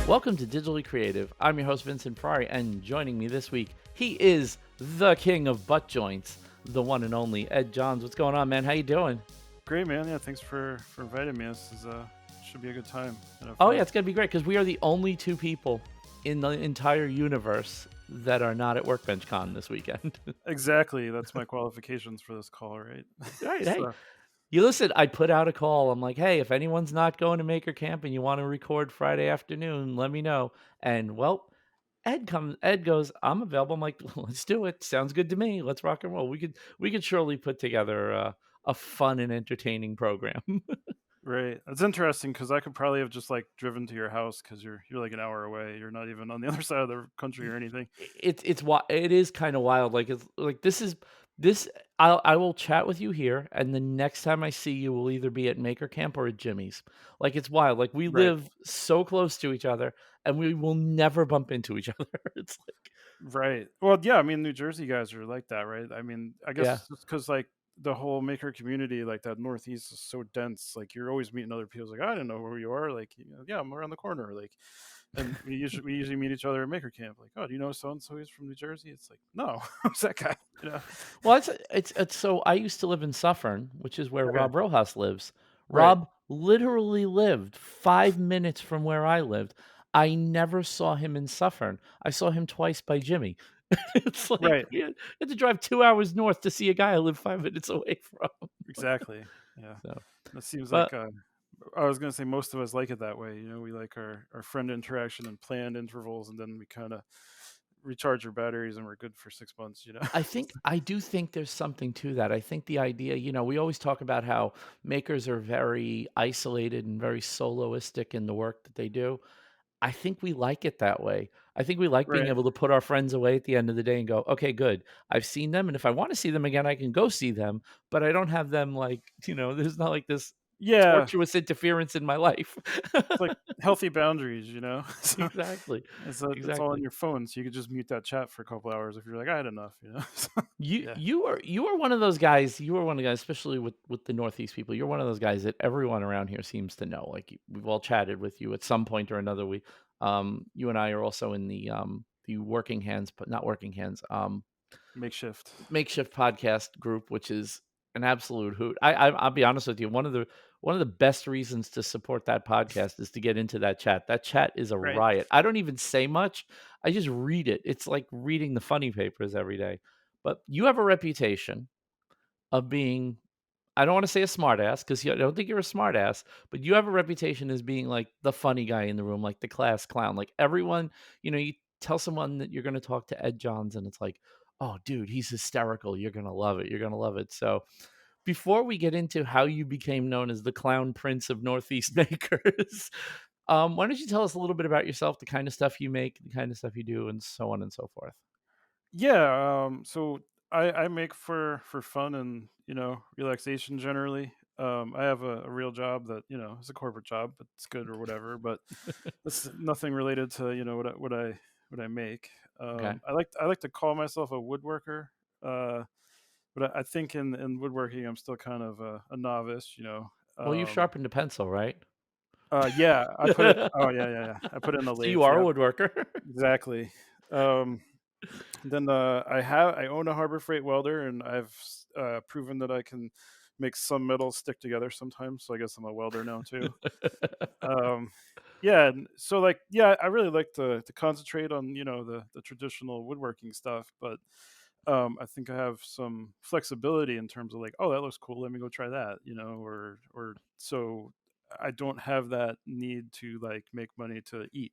Welcome to Digitally Creative. I'm your host, Vincent Ferrari, and joining me this week, he is the king of Buttjoints, the one and only Ed Johns. What's going on, man? How you doing? Great, man. Yeah, thanks for inviting me. This is should be a good time and have Oh, yeah, fun. it's going to be great because we are the only two people in the entire universe that are not at Workbench Con this weekend. Exactly. That's my qualifications for this call, right? Right, hey, So, you listen, I put out a call. I'm like, hey, if anyone's not going to Maker Camp and you want to record Friday afternoon, let me know. And, well, Ed goes, I'm available. I'm like, let's do it. Sounds good to me. Let's rock and roll. We could surely put together a fun and entertaining program. right. It's interesting because I could probably have just like driven to your house because you're like an hour away. You're not even on the other side of the country or anything. It is kind of wild. Like it's like this. I will chat with you here, and the next time I see you will either be at Maker Camp or at Jimmy's. Like it's wild. Like we Right. live so close to each other, and we will never bump into each other. It's like Right. Well, yeah. I mean, New Jersey guys are like that, right? I mean, I yeah. guess it's because like the whole maker community, like that Northeast, is so dense. Like you're always meeting other people. It's like I didn't know where you are. Like, yeah, I'm around the corner. Like, and we usually meet each other at maker camp. Like, oh, do you know so and so? He's from New Jersey. It's like, no, who's that guy? You know? Well, it's so I used to live in Suffern, which is where Okay. Rob Rojas lives. Right. Rob literally lived 5 minutes from where I lived. I never saw him in Suffern. I saw him twice by Jimmy. It's like Right. you had to drive 2 hours north to see a guy I live 5 minutes away from. Exactly. Yeah. So, That seems like but I was gonna say most of us like it that way. We like our friend interaction and planned intervals, and then we kind of recharge our batteries, and we're good for 6 months. I do think there's something to that. I think the idea, we always talk about how makers are very isolated and very soloistic in the work that they do. I think we like it that way. I think we like being Right. able to put our friends away at the end of the day and go, "Okay, good. I've seen them, and if I wanna see them again, I can go see them, but I don't have them, like, there's not like this Yeah. tortuous interference in my life." It's like healthy boundaries. So Exactly. it's all on Exactly. your phone, so you could just mute that chat for a couple hours if you're like, I had enough. So, You yeah. you are you are one of those guys you are one of the guys, especially with the Northeast people, you're one of those guys that everyone around here seems to know, like, we've all chatted with you at some point or another. You and I are also in the Working Hands, but not Working Hands, Makeshift. makeshift podcast group, which is an absolute hoot. I'll be honest with you, one of the best reasons to support that podcast is to get into that chat. That chat is a Right. riot. I don't even say much. I just read it. It's like reading the funny papers every day. But you have a reputation of being, I don't want to say a smartass because I don't think you're a smartass, but you have a reputation as being like the funny guy in the room, like the class clown. Like everyone, you tell someone that you're going to talk to Ed Johns, and it's like, oh, dude, he's hysterical. You're going to love it. You're going to love it. So before we get into how you became known as the clown prince of Northeast makers, why don't you tell us a little bit about yourself, the kind of stuff you make, the kind of stuff you do, and so on and so forth? Yeah. So I make for fun and relaxation generally. I have a real job that is a corporate job, but it's good or whatever. But it's nothing related to what I make. Okay. I like to call myself a woodworker, but I think in woodworking I'm still kind of a novice. Well, you've Um, sharpened a pencil, right? yeah, I put it. Oh yeah, yeah, yeah. I put it in the So you lathe. are a Yeah, woodworker. exactly. Um, then I own a Harbor Freight welder, and I've proven that I can make some metals stick together sometimes. So I guess I'm a welder now too. Um, yeah, and so like yeah, I really like to concentrate on the traditional woodworking stuff, but I think I have some flexibility in terms of like, oh, that looks cool. Let me go try that, or so I don't have that need to like make money to eat.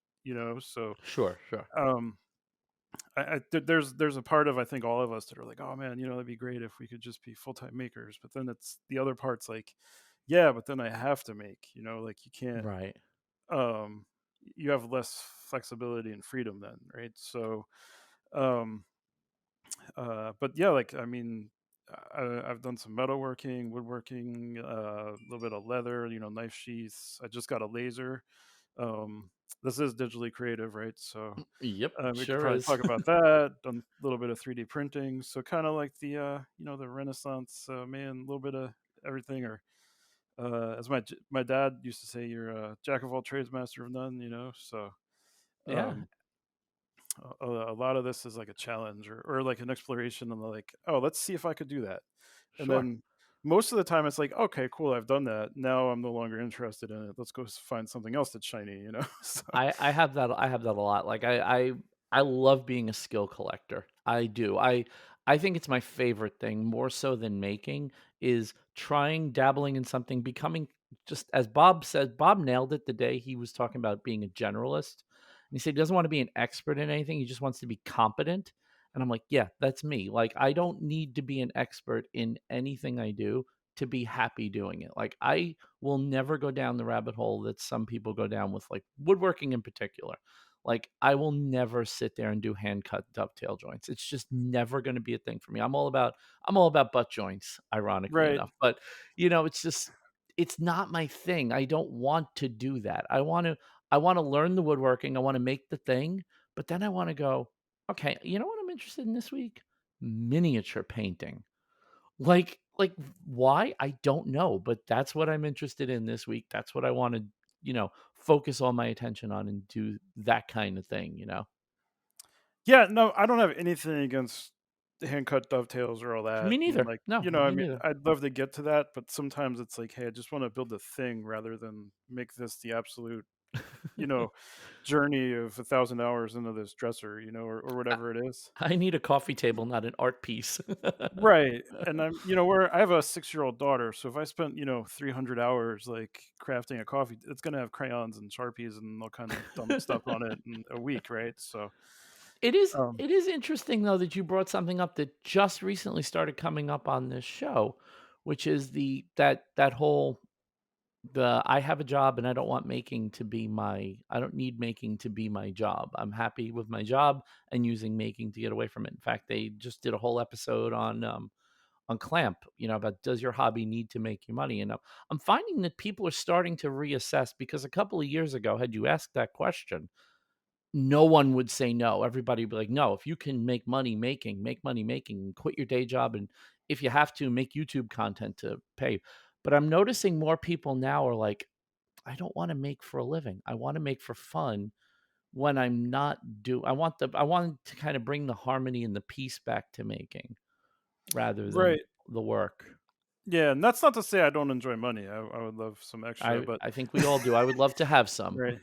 So Sure, sure. um, there's a part of I think all of us that are like, oh man, that'd be great if we could just be full time makers. But then it's the other parts like, yeah, but then I have to make, like you can't. Right. Um, you have less flexibility and freedom then, right? So, um, but yeah, like I mean, I've done some metalworking, woodworking, a little bit of leather, knife sheaths. I just got a laser. Um, this is digitally creative, right? So Yep, we could sure probably is. talk about that. Done a little bit of 3D printing, so kind of like the Renaissance man, a little bit of everything. Or as my dad used to say, you're a jack of all trades, master of none. So Yeah, A lot of this is like a challenge or like an exploration and like, oh, let's see if I could do that. And sure. then most of the time it's like, okay, cool, I've done that. Now I'm no longer interested in it. Let's go find something else that's shiny, you know? So, I have that a lot. Like I love being a skill collector. I do. I think it's my favorite thing more so than making is trying dabbling in something, becoming just as Bob said, Bob nailed it the day he was talking about being a generalist. And he said he doesn't want to be an expert in anything. He just wants to be competent. And I'm like, yeah, that's me. Like I don't need to be an expert in anything I do to be happy doing it. Like I will never go down the rabbit hole that some people go down with, like woodworking in particular. Like I will never sit there and do hand cut dovetail joints. It's just never going to be a thing for me. I'm all about butt joints, ironically right. enough. But it's just it's not my thing. I don't want to do that. I want to learn the woodworking. I want to make the thing, but then I want to go, okay, you know what I'm interested in this week? Miniature painting. Like, why? I don't know, but that's what I'm interested in this week. That's what I wanna, focus all my attention on and do that kind of thing, you know? Yeah, no, I don't have anything against the hand cut dovetails or all that. Me And neither. like, No, I me mean, neither. I'd love to get to that, but sometimes it's like, hey, I just want to build a thing rather than make this the absolute, you know, journey of 1,000 hours into this dresser, or I whatever it is. I need a coffee table, not an art piece. Right. And where I have a 6-year-old daughter. So if I spent, 300 hours like crafting a coffee, it's going to have crayons and Sharpies and all kinds of dumb stuff on it in a week. Right. So, um, It is interesting though that you brought something up that just recently started coming up on this show, which is that whole the I have a job and I don't need making to be my job. I'm happy with my job and using making to get away from it. In fact, they just did a whole episode on Clamp, about does your hobby need to make you money? And I'm finding that people are starting to reassess because a couple of years ago, had you asked that question, no one would say no. Everybody would be like, no, if you can make money making, and quit your day job. And if you have to, make YouTube content to pay. But I'm noticing more people now are like, I don't want to make for a living. I want to make for fun when I'm not I want to kind of bring the harmony and the peace back to making rather than right. the work. Yeah. And that's not to say I don't enjoy money. I would love some extra, but I think we all do. I would love to have some. right.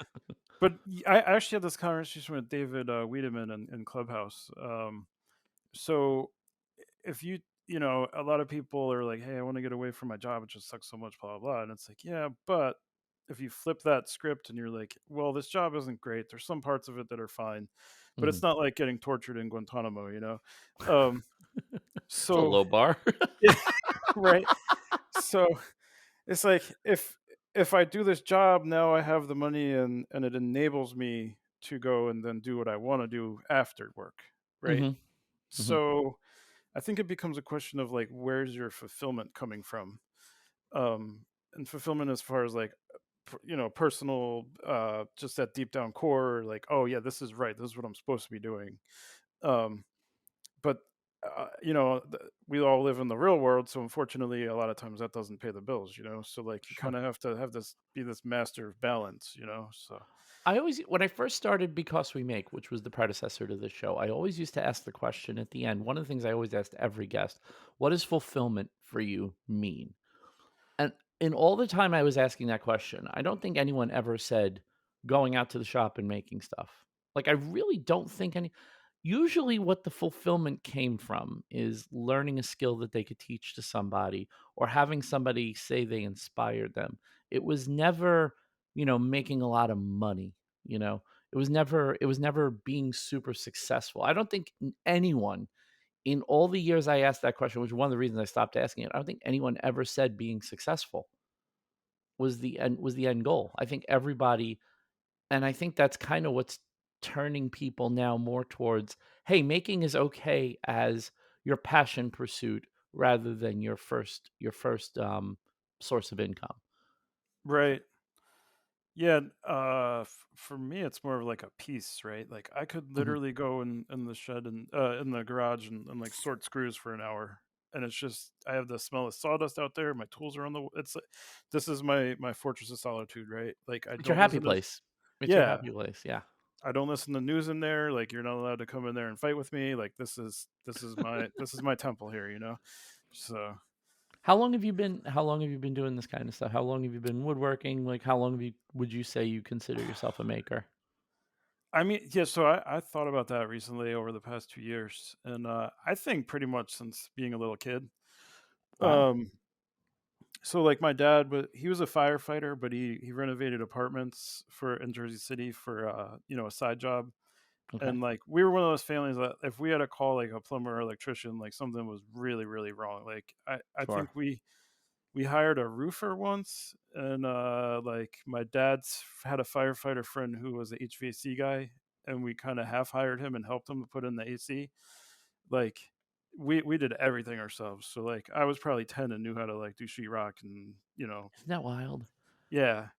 But I actually had this conversation with David Wiedemann in Clubhouse. So if a lot of people are like, hey, I want to get away from my job. It just sucks so much, blah, blah, blah. And it's like, yeah, but if you flip that script and you're like, well, this job isn't great. There's some parts of it that are fine, but it's Mhm. not like getting tortured in Guantanamo. Um, It's a so, low bar. yeah, right. So it's like if I do this job now, I have the money and it enables me to go and then do what I want to do after work, right? Mhm, mhm. So I think it becomes a question of like, where's your fulfillment coming from? And fulfillment as far as like, personal, just that deep down core, like, oh yeah, this is right. This is what I'm supposed to be doing. Um, but we all live in the real world, so unfortunately, a lot of times that doesn't pay the bills. So like, you Sure. kind of have to have this be this master of balance. So I always when I first started Because We Make, which was the predecessor to this show, I always used to ask the question at the end. One of the things I always asked every guest, what does fulfillment for you mean? And in all the time I was asking that question, I don't think anyone ever said going out to the shop and making stuff. Like, I really don't think any usually what the fulfillment came from is learning a skill that they could teach to somebody or having somebody say they inspired them. It was never, making a lot of money, you know? It was never being super successful. I don't think anyone in all the years I asked that question, which is one of the reasons I stopped asking it, I don't think anyone ever said being successful was the end goal. I think everybody and I think that's kinda what's turning people now more towards, "Hey, making is okay as your passion pursuit rather than your first source of income." right. Yeah, for me, it's more of like a piece, right? Like I could Mhm. literally go in the shed and in the garage and like sort screws for an hour, and it's just I have the smell of sawdust out there. My tools are on the. It's like, this is my fortress of solitude, right? Like I It's your don't happy listen to. place. It's your Yeah, happy place, yeah. I don't listen to news in there. Like, you're not allowed to come in there and fight with me. Like, this is my temple here, you know. So How long have you been doing this kind of stuff? How long have you been woodworking? Like, how long have you would you say you consider yourself a maker? I mean, yeah. So I thought about that recently over the past 2 years, and I think pretty much since being a little kid. Wow. Um, so like my dad, but he was a firefighter, but he renovated apartments for in Jersey City for a side job. Okay. And like we were one of those families that if we had to call like a plumber or electrician, like something was really, really wrong. Like I Sure. think we hired a roofer once, and like my dad's had a firefighter friend who was a HVAC guy, and we kind of half hired him and helped him to put in the AC. Like we did everything ourselves. So like I was probably 10 and knew how to like do sheetrock and Isn't that wild? yeah.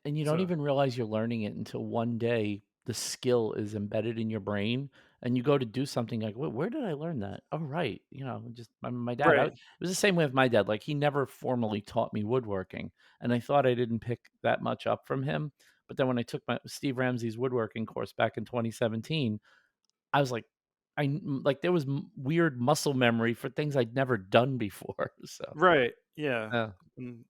And you don't So even realize you're learning it until one day the skill is embedded in your brain and you go to do something like, Where did I learn that? Oh, right. Just my dad. right. It was the same way with my dad. Like, he never formally taught me woodworking. And I thought I didn't pick that much up from him. But then when I took my Steve Ramsey's woodworking course back in 2017, I was like, like there was weird muscle memory for things I'd never done before. So, Right. Yeah. uh,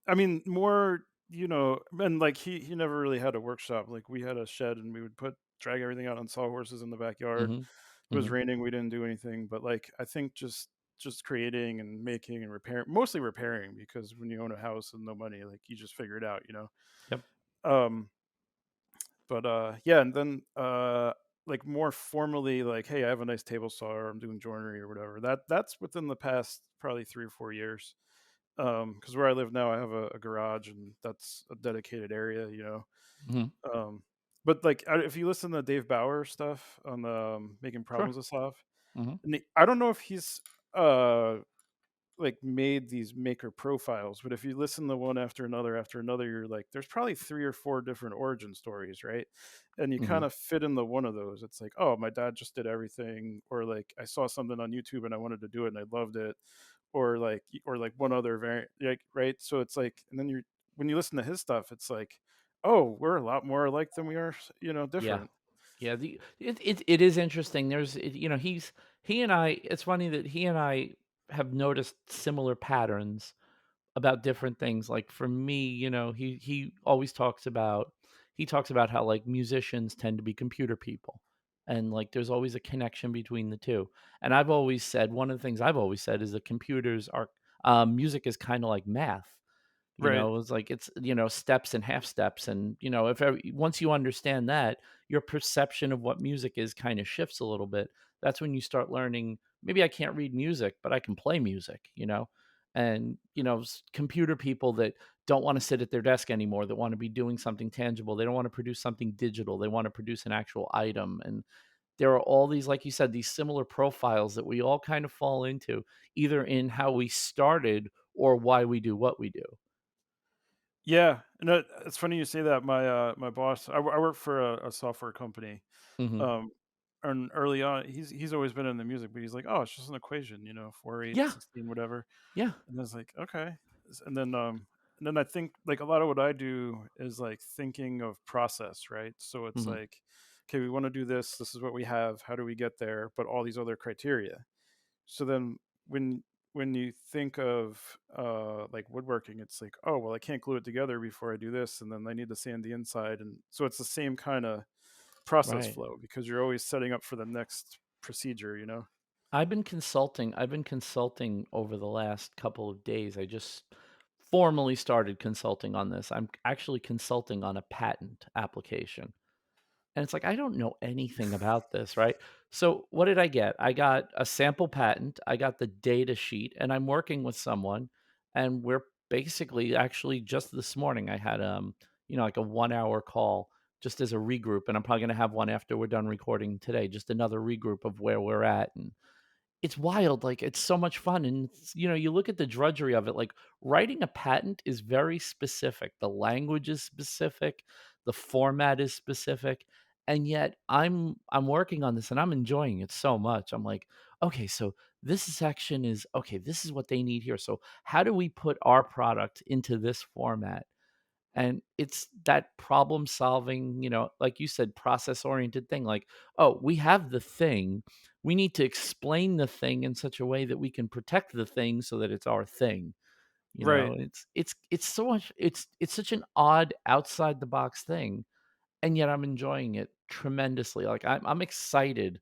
I mean, more, and like he never really had a workshop. Like we had a shed and we would drag everything out on sawhorses in the backyard. hmm It was hmm raining, we didn't do anything, but like I think just creating and making and repairing, mostly repairing because when you own a house and no money, like you just figure it out. yep. Um but yeah, and then like more formally like, hey, I have a nice table saw or I'm doing joinery or whatever. That's within the past probably 3 or 4 years. Because where I live now, I have a garage, and that's a dedicated area. hmm Um, but like, if you listen to Dave Bauer stuff on the making Sure. problems to solve, hmm and I don't know if he's uh like made these maker profiles, but if you listen to one after another, you're like, there's probably 3 or 4 different origin stories, right? And you hmm kind of fit into one of those. It's like, oh, my dad just did everything, or like I saw something on YouTube and I wanted to do it and I loved it, or like one other variant, like, right? So it's like, and then when you listen to his stuff, it's like, oh, we're a lot more alike than we are, Yeah. different. Yeah, it is interesting. He and I. It's funny that he and I have noticed similar patterns about different things. Like, for me, he always talks about how, like, musicians tend to be computer people, and, like, there's always a connection between the two. And I've always said one of the things I've always said is that computers are music is kind of like math. Right. It's like steps and half steps, and if once you understand that, your perception of what music is kind of shifts a little bit. That's when you start learning, maybe I can't read music, but I can play music. And computer people that don't want to sit at their desk anymore, that want to be doing something tangible. They don't want to produce something digital. They want to produce an actual item. And there are all these, like you said, these similar profiles that we all kind of fall into, either in how we started or why we do what we do. Yeah, and it's funny you say that. My boss, I work for a software company. Mhm. Um, and early on, he's always been in the music, but he's like, "Oh, it's just an equation, 4, 8, Yeah, 16, whatever." yeah. And I was like, "Okay." And then I think like a lot of what I do is like thinking of process, right? So it's Mhm. like, okay, we want to do this. This is what we have. How do we get there? But all these other criteria. So then when you think of like woodworking, it's like, oh well, I can't glue it together before I do this, and then I need to sand the inside, and so it's the same kind of process Right. flow because you're always setting up for the next procedure. I've been consulting over the last couple of days. I just formally started consulting on this. I'm actually consulting on a patent application. And it's like, I don't know anything about this, right? So what did I get? I got a sample patent, I got the data sheet, and I'm working with someone, and we're basically, actually, just this morning I had like a 1 hour call just as a regroup, and I'm probably gonna have one after we're done recording today, just another regroup of where we're at. And it's wild, like, it's so much fun, and you look at the drudgery of it, like, writing a patent is very specific, the language is specific, the format is specific, and yet I'm working on this, and I'm enjoying it so much. I'm like, "Okay, so this section is okay, this is what they need here, so how do we put our product into this format?" And it's that problem solving, like you said, process oriented thing. Like, oh, we have the thing. We need to explain the thing in such a way that we can protect the thing so that it's our thing. Right, It's so much it's such an odd outside the box thing, and yet I'm enjoying it tremendously. Like I'm excited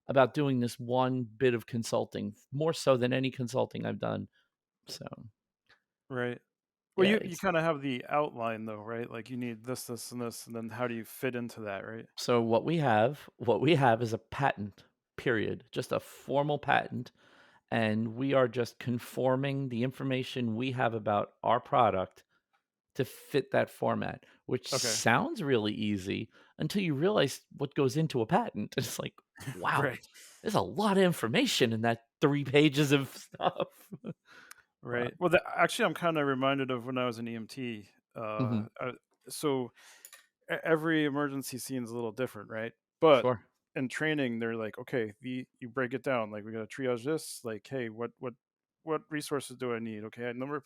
about doing this one bit of consulting more so than any consulting I've done. So right. Well, yeah, you kinda have the outline though, right? Like, you need this, and this, and then how do you fit into that, right? so what we have is a patent, period, just a formal patent, and we are just conforming the information we have about our product to fit that format, which Okay. sounds really easy until you realize what goes into a patent. It's like, wow, Right, there's a lot of information in that 3 pages of stuff. But right. Well, actually, I'm kinda reminded of when I was an EMT, mhm, so every emergency scene is a little different, right? But sure. in training, they're like, okay, you break it down. Like, we got to triage this. Like, hey, what resources do I need? Okay, number of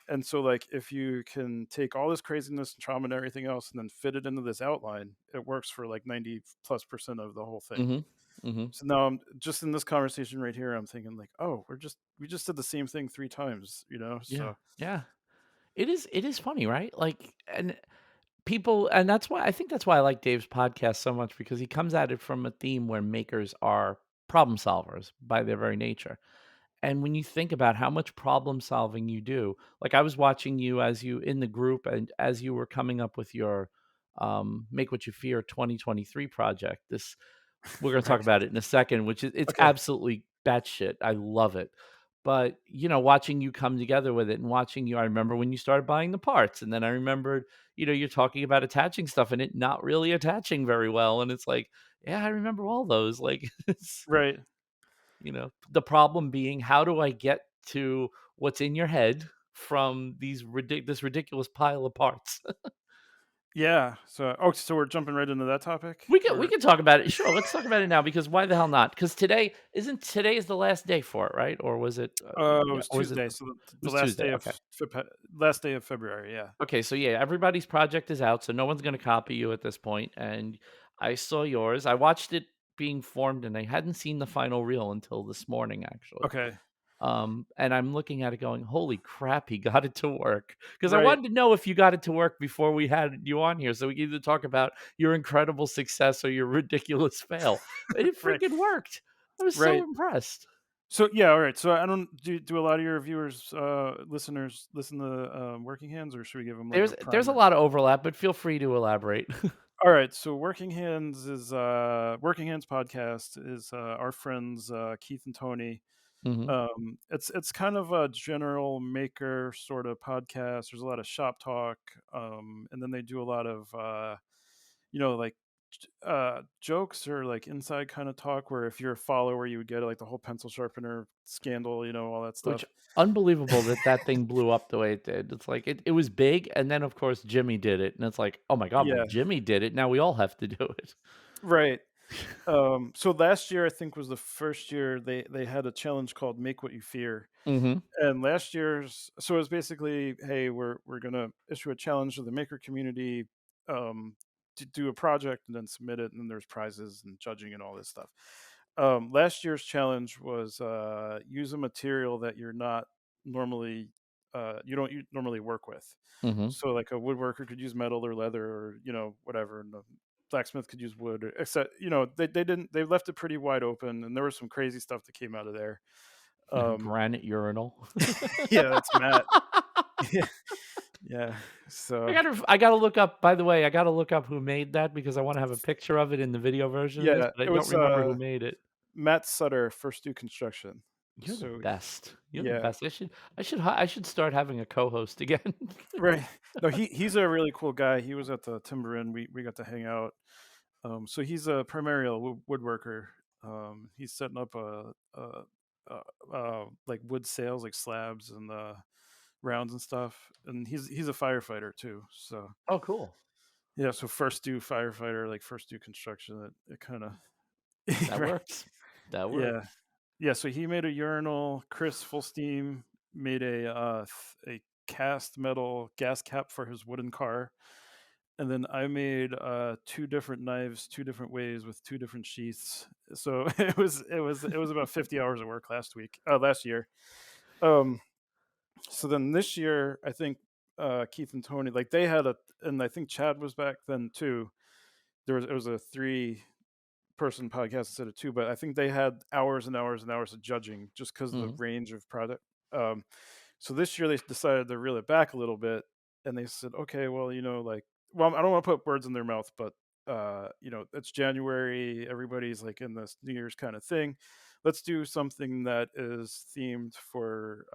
and so like if you can take all this craziness and trauma and everything else, and then fit it into this outline, it works for like 90+% of the whole thing. Mhm, mhm. So now I'm just in this conversation right here. I'm thinking like, oh, we just did the same thing 3 times, you know? Yeah, So yeah. It is funny, right? Like, and people and that's why I think that's why I like Dave's podcast so much because he comes at it from a theme where makers are problem solvers by their very nature. And when you think about how much problem solving you do, like I was watching you as you in the group and as you were coming up with your Make What You Fear 2023 project. This we're going to talk right, about it in a second, which is it's okay, absolutely batshit. I love it. But watching you come together with it and watching you, I remember when you started buying the parts, and then I remembered, you're talking about attaching stuff and it not really attaching very well. And it's like, yeah, I remember all those. Like, right. the problem being, how do I get to what's in your head from this ridiculous pile of parts? Yeah. So, so we're jumping right into that topic, We or can talk about it. Sure, let's talk about it now because why the hell not? Because today is the last day for it, right? Or was it? it Yeah, was or was it? Tuesday, It so the was Tuesday. Okay. last day of February. Yeah. Okay. So yeah, everybody's project is out, so no one's going to copy you at this point. And I saw yours. I watched it being formed, and I hadn't seen the final reel until this morning, actually. Okay. And I'm looking at it going, "Holy crap, he got it to work." Because I Right. wanted to know if you got it to work before we had you on here, so we could either talk about your incredible success or your ridiculous fail. And it Right. freaking worked. I was so Right. impressed. So yeah. All right. So I don't do a lot of your viewers, listeners, listen to Working Hands, or should we give them like a There's a primer? lot of overlap, but feel free to elaborate. All right. So Working Hands podcast is our friends Keith and Tony. Mhm. It's kind of a general maker sort of podcast. There's a lot of shop talk, and then they do a lot of like jokes or like inside kind of talk. Where if you're a follower, you would get like the whole pencil sharpener scandal, all that Which stuff. unbelievable that that thing blew up the way it did. It's like it was big, and then, of course, Jimmy did it, and it's like, "Oh my god, well, Yeah, Jimmy did it, now we all have to do it." right. So last year I think was the first year they had a challenge called "Make What You Fear." Mhm, And last year's so it was basically, hey, we're gonna issue a challenge to the maker community, to do a project and then submit it, and then there's prizes and judging and all this stuff. Last year's challenge was use a material that you don't normally work with. mhm. So like a woodworker could use metal or leather or whatever, and a blacksmith could use wood. Except they left it pretty wide open, and there was some crazy stuff that came out of there. Um, Granite urinal. yeah, that's Matt. Yeah, yeah. So, I gotta look up by the way, I gotta look up who made that because I wanna have a picture of it in the video version of this, yeah, but I it don't was, remember who made it. Matt Sutter, First Do Construction. You're the So, best. You're the yeah, best. I should start having a co-host again. right. No, he's a really cool guy. He was at the Timber Inn. We got to hang out. So he's a primarily a woodworker. He's setting up like wood sails, like slabs and rounds and stuff. And he's a firefighter too. So Oh, cool. yeah, so First Do firefighter, like First Do construction. It kind of That right. works. That Yeah. works. Yeah, so he made a urinal. Chris Full Steam made cast metal gas cap for his wooden car. And then I made, 2 different knives, 2 different ways with 2 different sheaths. So it was about 50 hours of work last year. Um, so then this year, I think, Keith and Tony, like, they had a and I think Chad was back then too. It was a 3-person podcast instead of 2, but I think they had hours and hours and hours of judging just because of the Mhm. range of product. Um, so this year they decided to reel it back a little bit, and they said, "Okay, well, like, well, I don't want to put words in their mouth, but it's January, everybody's like in this New Year's kind of thing. Let's do something that is themed for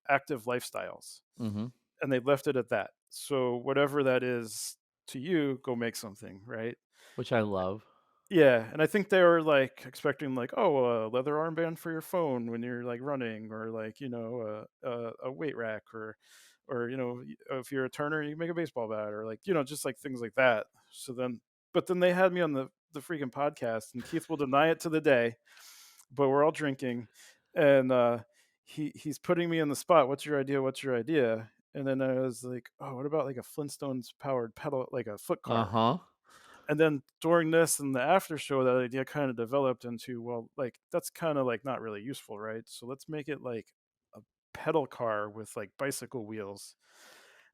active lifestyles." Mhm. And they left it at that. So whatever that is to you, go make something, right? Which I love. Yeah, and I think they were, like, expecting, like, "Oh, a leather armband for your phone when you're, like, running," or, like, a weight rack, or, if you're a turner, you make a baseball bat, or, like, just, like, things like that. But then they had me on the freaking podcast, and Keith will deny it to the day, but we're all drinking, and, he's putting me on the spot, "What's your idea? What's your idea?" And then I was like, "Oh, what about, like, a Flintstones powered pedal, like a foot car?" Uh-huh. And then during this and the after show, that idea kind of developed into, well, like, that's kind of like not really useful, right? So let's make it like a pedal car with like bicycle wheels.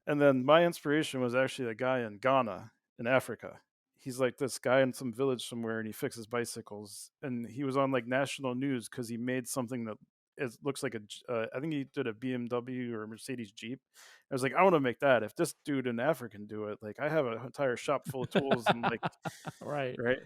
And then my inspiration was actually a guy in Ghana in Africa. He's like this guy in some village somewhere, and he fixes bicycles. And he was on like national news because he made something that looks like I think he did a BMW or a Mercedes Jeep. I was like, I want to make that. If this dude in Africa can do it, like, I have an entire shop full of tools and like, Right. right.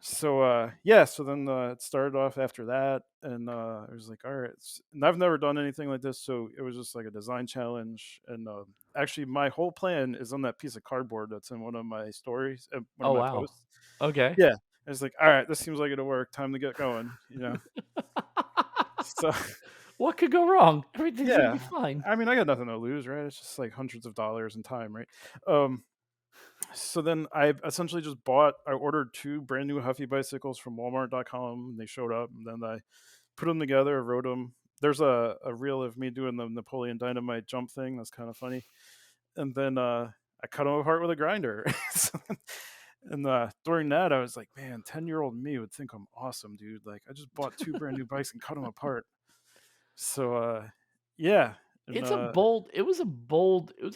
So yeah, so then it started off after that, and I was like, all right. And I've never done anything like this, so it was just like a design challenge. And actually, my whole plan is on that piece of cardboard that's in one of my stories, one of Oh, my wow. posts. Okay. Yeah, I was like, all right, this seems like it'll work. Time to get going. So What could go wrong? Everything's gonna be yeah, fine. I mean, I got nothing to lose, right? It's just like hundreds of dollars in time, right? Um, So then I essentially just I ordered 2 brand new Huffy bicycles from Walmart.com, and they showed up, and then I put them together, wrote them. There's a reel of me doing the Napoleon Dynamite jump thing, that's kinda funny, and then, I cut them apart with a grinder. So and, during that, I was like, "Man, 10-year-old me would think I'm awesome, dude, like, I just bought 2 brand new bikes and cut them apart." So, yeah, and, It was a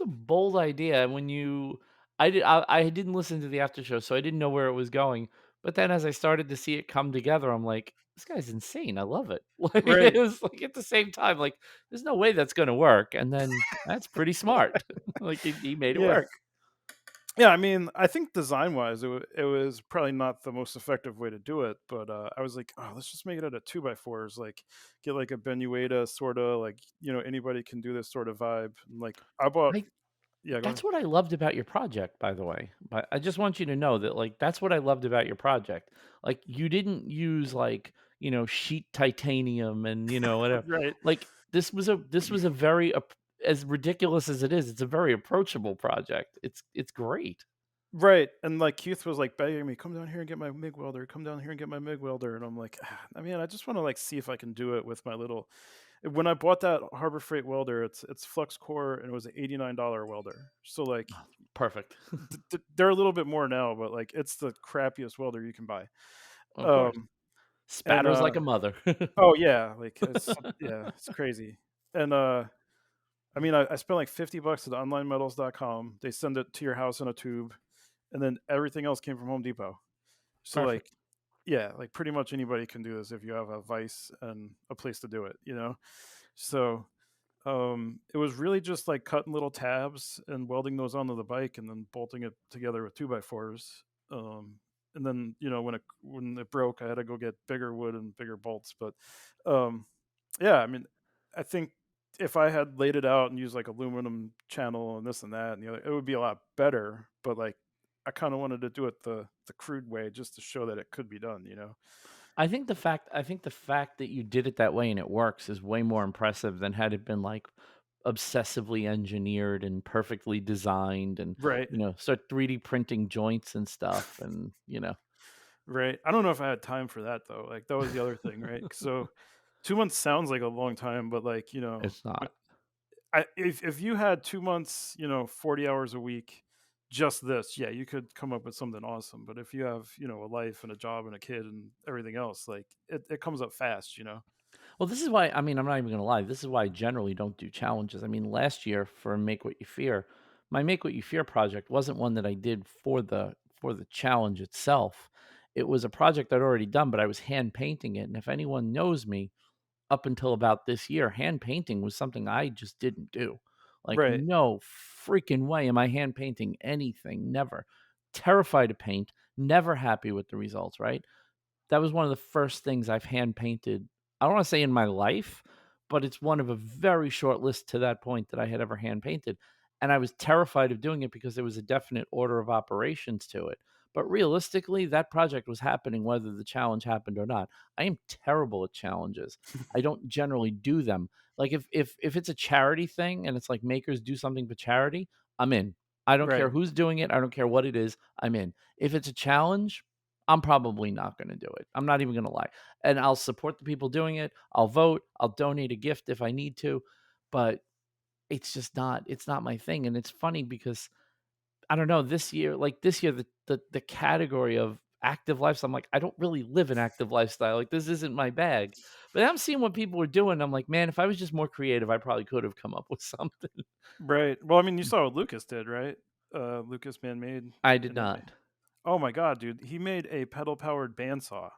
bold idea when you I didn't listen to the after show, so I didn't know where it was going, but then as I started to see it come together, I'm like, "This guy's insane, I love it." Like, it right, was like, at the same time, like, "There's no way that's gonna work," and then that's pretty smart. Like, he made it yeah. work. Yeah, I mean, I think design-wise, it was probably not the most effective way to do it, but, I was like, "Oh, let's just make it out of 2 by 4s, like, get, like, a Benueta sorta, like, anybody can do this sort of vibe." And, like, I bought I Yeah, go That's ahead. what I loved about your project, by the way. But I just want you to know that, like, that's what I loved about your project. Like, you didn't use, like, sheet titanium and, whatever. Right, Like, this was a very as ridiculous as it is, it's a very approachable project. It's great. right, and, like, Keith was, like, begging me, "Come down here and get my MIG welder, come down here and get my MIG welder," and I'm like, I mean, I just wanna, like, see if I can do it with my little." When I bought that Harbor Freight welder, it's flux core, and it was an $89 welder. So, like, Perfect. they're a little bit more now, but, like, it's the crappiest welder you can buy. Of course. Um, and, Spatters like a mother. oh, yeah, like, yeah, it's crazy. And, I mean, I spent, like, $50 at onlinemetals.com. They send it to your house in a tube, and then everything else came from Home Depot. So, like, Perfect. yeah, like, pretty much anybody can do this if you have a vise and a place to do it? So, it was really just, like, cutting little tabs and welding those onto the bike and then bolting it together with 2 by 4s. And then, when it broke, I had to go get bigger wood and bigger bolts, but, um, yeah, I mean, I think if I had laid it out and used, like, aluminum channel and this and that and the other, it would be a lot better, but, like, I kinda wanted to do it the crude way just to show that it could be done? I think the fact that you did it that way and it works is way more impressive than had it been, like, obsessively engineered and perfectly designed and, Right. start 3D printing joints and stuff and. Right. I don't know if I had time for that though. Like, that was the other thing, right? So 2 months sounds like a long time, but, like, It's when not. if you had 2 months, 40 hours a week, just this, yeah, you could come up with something awesome, but if you have, a life and a job and a kid and everything else, like, it comes up fast, you know? Well, this is why I mean, I'm not even gonna lie, this is why I generally don't do challenges. I mean, last year for Make What You Fear, my Make What You Fear project wasn't one that I did for the challenge itself. It was a project I'd already done, but I was hand painting it, and if anyone knows me, up until about this year, hand painting was something I just didn't do. Like, Right, no freaking way am I hand painting anything, never. Terrified to paint, never happy with the results, right? That was one of the first things I've hand painted. I don't wanna say in my life, but it's one of a very short list to that point that I had ever hand painted, and I was terrified of doing it because there was a definite order of operations to it. But realistically, that project was happening whether the challenge happened or not. I am terrible at challenges. I don't generally do them. Like, if it's a charity thing and it's like makers do something for charity, I'm in. I don't care right. who's doing it, I don't care what it is, I'm in. If it's a challenge, I'm probably not gonna do it. I'm not even gonna lie. And I'll support the people doing it. I'll vote. I'll donate a gift if I need to, but it's not my thing. And it's funny because I don't know, this year, the category of active lifestyle, I'm like, I don't really live an active lifestyle. Like, this isn't my bag. But I'm seeing what people are doing. I'm like, man, if I was just more creative, I probably could have come up with something. Right. Well, I mean, you saw what Lucas did, right? Lucas Man Made, I did and he ma not. oh my god, dude, he made a pedal-powered bandsaw.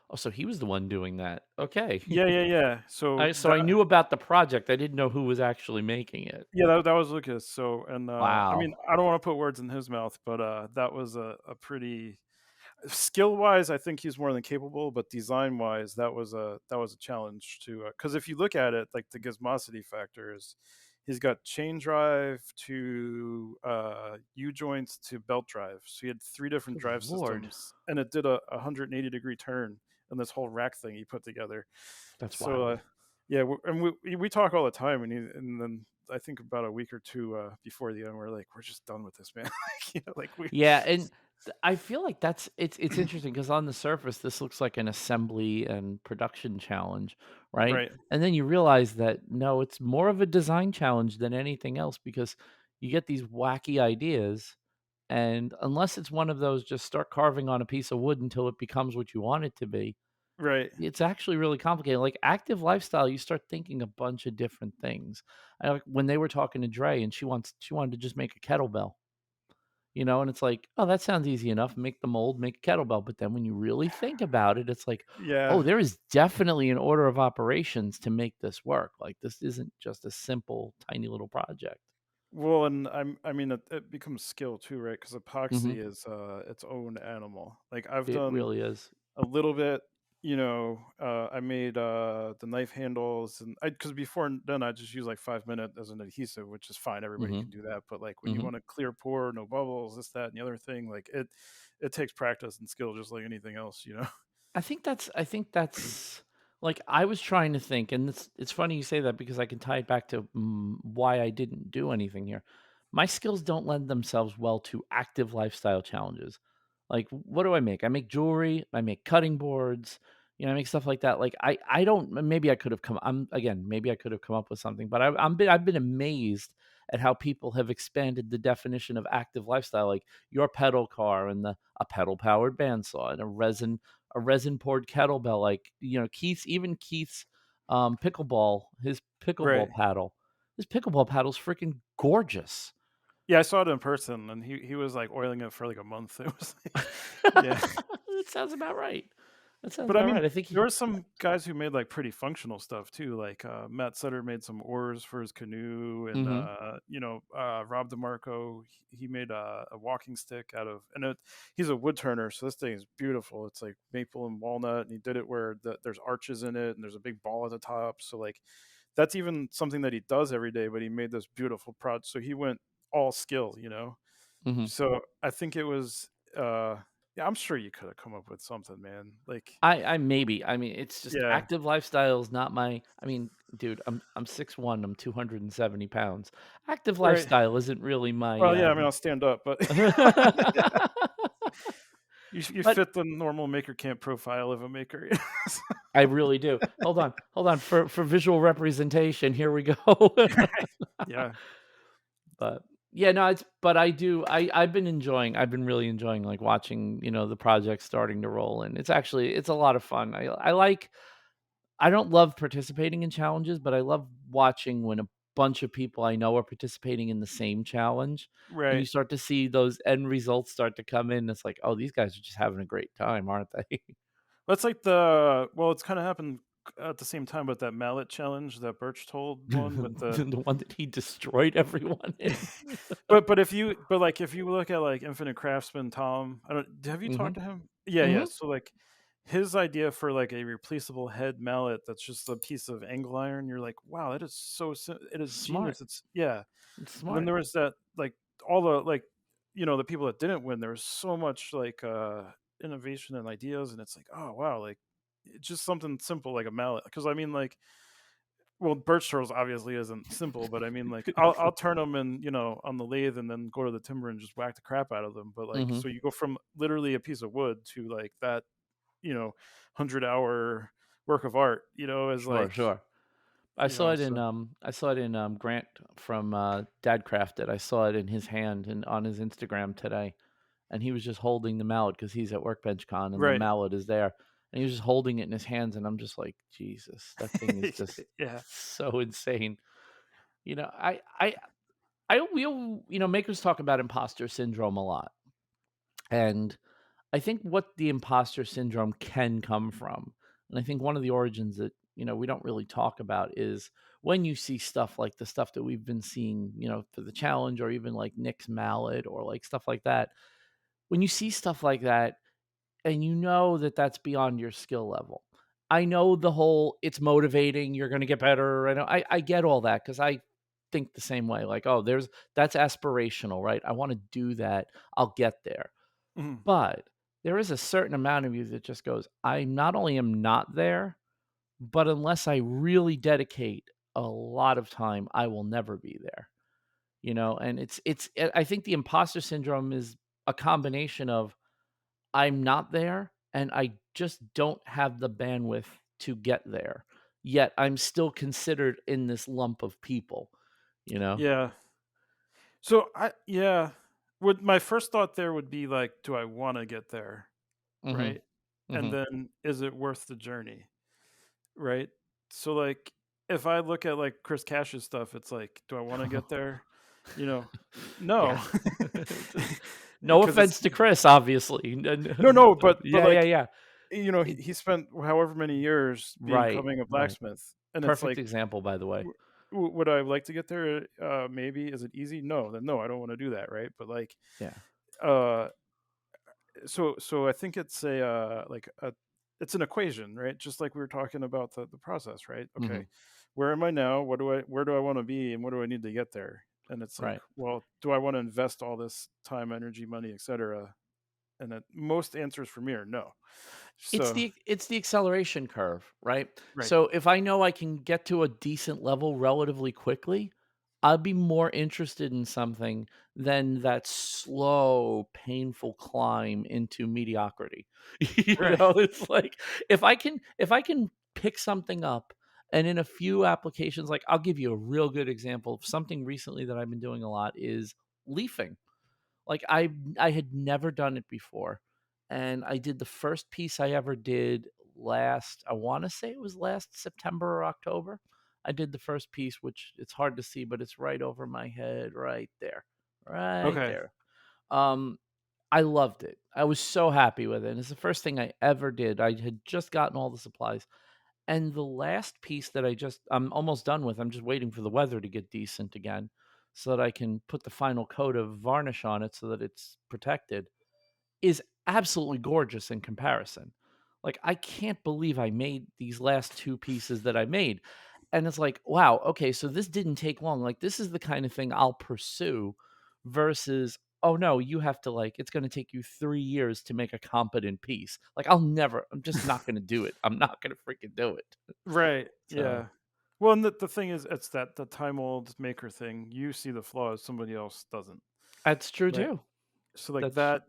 Oh, so he was the one doing that. Okay. Yeah, yeah, yeah. So I that knew about the project. I didn't know who was actually making it. yeah, that was Lucas. So, and, I mean, Wow. I don't wanna put words in his mouth, but, that was a pretty skill-wise, I think he's more than capable, but design-wise, that was a challenge to, because if you look at it, like, the gizmosity factor is he's got chain drive to, U-joints to belt drive. So he had 3 different Good drive lord. systems, and it did a 180-degree turn in this whole rack thing he put together. That's So, wild. yeah, and we talk all the time, and then I think about a week or 2, before the end, we're like, "We're just done with this, man." Like, like, we Yeah, and I feel like it's interesting because on the surface, this looks like an assembly and production challenge, right? Right, And then you realize that, no, it's more of a design challenge than anything else because you get these wacky ideas, and unless it's one of those just start carving on a piece of wood until it becomes what you want it to be, right. it's actually really complicated. Like active lifestyle, you start thinking a bunch of different things. I like when they were talking to Dre and she wanted to just make a kettlebell, and it's like, oh, that sounds easy enough. Make the mold, make a kettlebell. But then when you really think about it, it's like, oh, Yeah. there is definitely an order of operations to make this work. Like this isn't just a simple, tiny little project. Well, and I mean, it becomes skill too, right? Because Hmm. epoxy is, its own animal. Like, I've It done really is. a little bit, I made, the knife handles, and because before then, I just used, like, 5-minute as an adhesive, which is fine, everybody Hmm. can do that, but, like, when you Hmm. wanna clear pour, no bubbles, this, that, and the other thing, like, it takes practice and skill just like anything else, you know? I think that's like I was trying to think, and it's funny you say that because I can tie it back to why I didn't do anything here. My skills don't lend themselves well to active lifestyle challenges. Like, what do I make? I make jewelry, I make cutting boards, I make stuff like that. Like, I don't. Maybe I could have come. I'm again. Maybe I could have come up with something, but I've been amazed at how people have expanded the definition of active lifestyle, like your pedal car and a pedal powered bandsaw and a resin poured kettlebell, like, Keith's, pickleball his Right. pickleball paddle. His pickleball paddle's freaking gorgeous. Yeah, I saw it in person, and he was, like, oiling it for, like, a month. It was like yeah. That sounds about right. That sounds But I about mean, right. I think there he were some guys who made, like, pretty functional stuff too, like, Matt Sutter made some oars for his canoe, and, Mhm, Rob DeMarco, he made a walking stick out of, and he's a wood turner, so this thing is beautiful. It's, like, maple and walnut, and he did it where there's arches in it, and there's a big ball at the top, so, like, that's even something that he does every day, but he made this beautiful prod, so he went all skill, you know? mhm. So, I think it was, yeah, I'm sure you coulda come up with something, man, like I maybe. I mean, it's just yeah. active lifestyle is not my I mean, dude, I'm 6'1", I'm 270 pounds. Active Right. lifestyle isn't really my, Well, yeah, I mean, I'll stand up, but you But fit the normal maker camp profile of a maker. I really do. Hold on, for visual representation, here we go. Yeah. But, yeah, no, it's but I've been really enjoying, like, watching, the project starting to roll, and it's a lot of fun. I don't love participating in challenges, but I love watching when a bunch of people I know are participating in the same challenge, and you Right. start to see those end results start to come in. It's like, "Oh, these guys are just having a great time, aren't they?" That's like it's kinda happened at the same time with that mallet challenge that Birch told one with the The one that he destroyed everyone in. like, if you look at, like, Infinite Craftsman Tom, I don't have you talked Mhm, to him? Yeah, yeah, mhm. so, like, his idea for, like, a replaceable head mallet that's just a piece of angle iron, you're like, "Wow, that is so it is Smart. genius." It's yeah. It's But then smart. there was that, like, all the, like, the people that didn't win, there was so much, like, innovation and ideas, and it's like, "Oh, wow," like, it's just something simple like a mallet. Because I mean, like, well, birch turtles obviously isn't simple, but I mean, like, I'll turn them in, on the lathe and then go to the timber and just whack the crap out of them. But like, Mhm. so you go from literally a piece of wood to like that, 100-hour work of art. Is Sure, like, sure. so I saw it in, Grant from, Dad Crafted. I saw it in his hand and on his Instagram today, and he was just holding the mallet because he's at Workbench Con and the right, mallet is there, and he was just holding it in his hands, and I'm just like, "Jesus, that thing is just yeah, so insane." You know, I we'll makers talk about imposter syndrome a lot, and I think what the imposter syndrome can come from, and I think one of the origins that, we don't really talk about is when you see stuff like the stuff that we've been seeing, for the challenge or even like Nick's mallet or like stuff like that. When you see stuff like that and you know that that's beyond your skill level. I know the whole it's motivating, you're going to get better. I get all that cuz I think the same way. Like, oh, that's aspirational, right? I want to do that. I'll get there. mhm, But there is a certain amount of you that just goes, I not only am not there, but unless I really dedicate a lot of time, I will never be there. And I think the imposter syndrome is a combination of I'm not there and I just don't have the bandwidth to get there. Yet I'm still considered in this lump of people, you know? yeah. So yeah, would my first thought there would be like, do I want to get there, Mhm. right? And Mhm. then is it worth the journey? Right? So, like, if I look at, like, Chris Cash's stuff, it's like, do I wanna get there? No. Yeah. No Because it's offense to Chris, obviously. no, but, Yeah, yeah, like, yeah. he It he spent however many years right, becoming a right. blacksmith, and it's Perfect like, example, by the way. would I like to get there? Maybe. Is it easy? No, then no, I don't wanna do that, right? But, like, Yeah. uh so I think it's it's an equation, right? Just like we were talking about the process, right? Okay, Mhm. where am I now? Where do I want to be, and what do I need to get there? And it's like, Right. well, do I want to invest all this time, energy, money, etc.? And that most answers for me are no. So It's the acceleration curve, right? right, So if I know I can get to a decent level relatively quickly, I'll be more interested in something than that slow, painful climb into mediocrity. right, It's like if I can pick something up and in a few applications, like I'll give you a real good example of something recently that I've been doing a lot is leafing. Like, I had never done it before, and I did the first piece I ever did last I wanna say it was last September or October. I did the first piece, which it's hard to see, but it's right over my head right there, right okay, there. Um, I loved it. I was so happy with it, and it's the first thing I ever did. I had just gotten all the supplies, and the last piece that I'm almost done with, I'm just waiting for the weather to get decent again so that I can put the final coat of varnish on it so that it's protected, is absolutely gorgeous in comparison. Like, I can't believe I made these last 2 pieces that I made, and it's like, "Wow, okay, so this didn't take long." Like, this is the kind of thing I'll pursue versus, "Oh, no, you have to, like it's gonna take you 3 years to make a competent piece." Like, I'm just not gonna do it. I'm not gonna freaking do it. right, So, yeah. Well, and the thing is, it's that the time old maker thing. You see the flaws, somebody else doesn't, that's true right? too. So like That's that.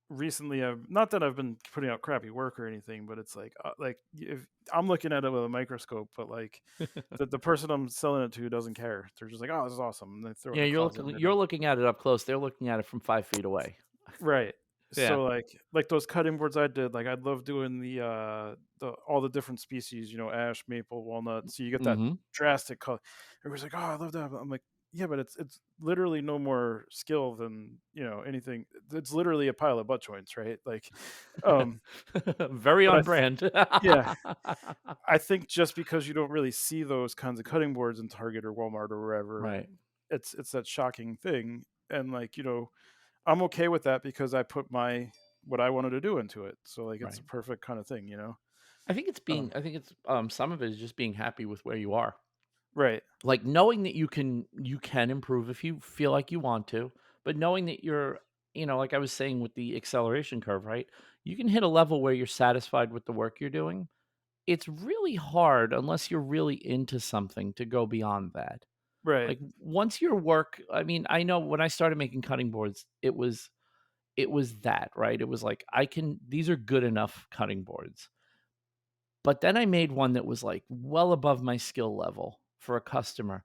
recently I've not that I've been putting out crappy work or anything, but it's like if I'm looking at it with a microscope, but like the person I'm selling it to doesn't care. They're just like, "Oh, this is awesome," and they throw it in Yeah, the closet and they're you're done. looking at it up close, they're looking at it from 5 feet away. Right. Yeah. So like those cutting boards I did, like I'd love doing the all the different species, ash, maple, walnut. So you get that Mhm. drastic color. Everybody's like, "Oh, I love that." I'm like, "Yeah, but it's literally no more skill than, anything. It's literally a pile of butt joints, right?" Um, Very but on brand. yeah, I think just because you don't really see those kinds of cutting boards in Target or Walmart or wherever, Right, it's that shocking thing. And I'm okay with that because I put my what I wanted to do into it. So like it's right. a perfect kind of thing. Um, I think it's, some of it is just being happy with where you are. right, Like, knowing that you can improve if you feel like you want to, but knowing that you're like I was saying with the acceleration curve, right? You can hit a level where you're satisfied with the work you're doing. It's really hard unless you're really into something to go beyond that. right, Like, once your work I mean, I know when I started making cutting boards, it was that, right? It was like, I can these are good enough cutting boards. But then I made one that was, like, well above my skill level for a customer,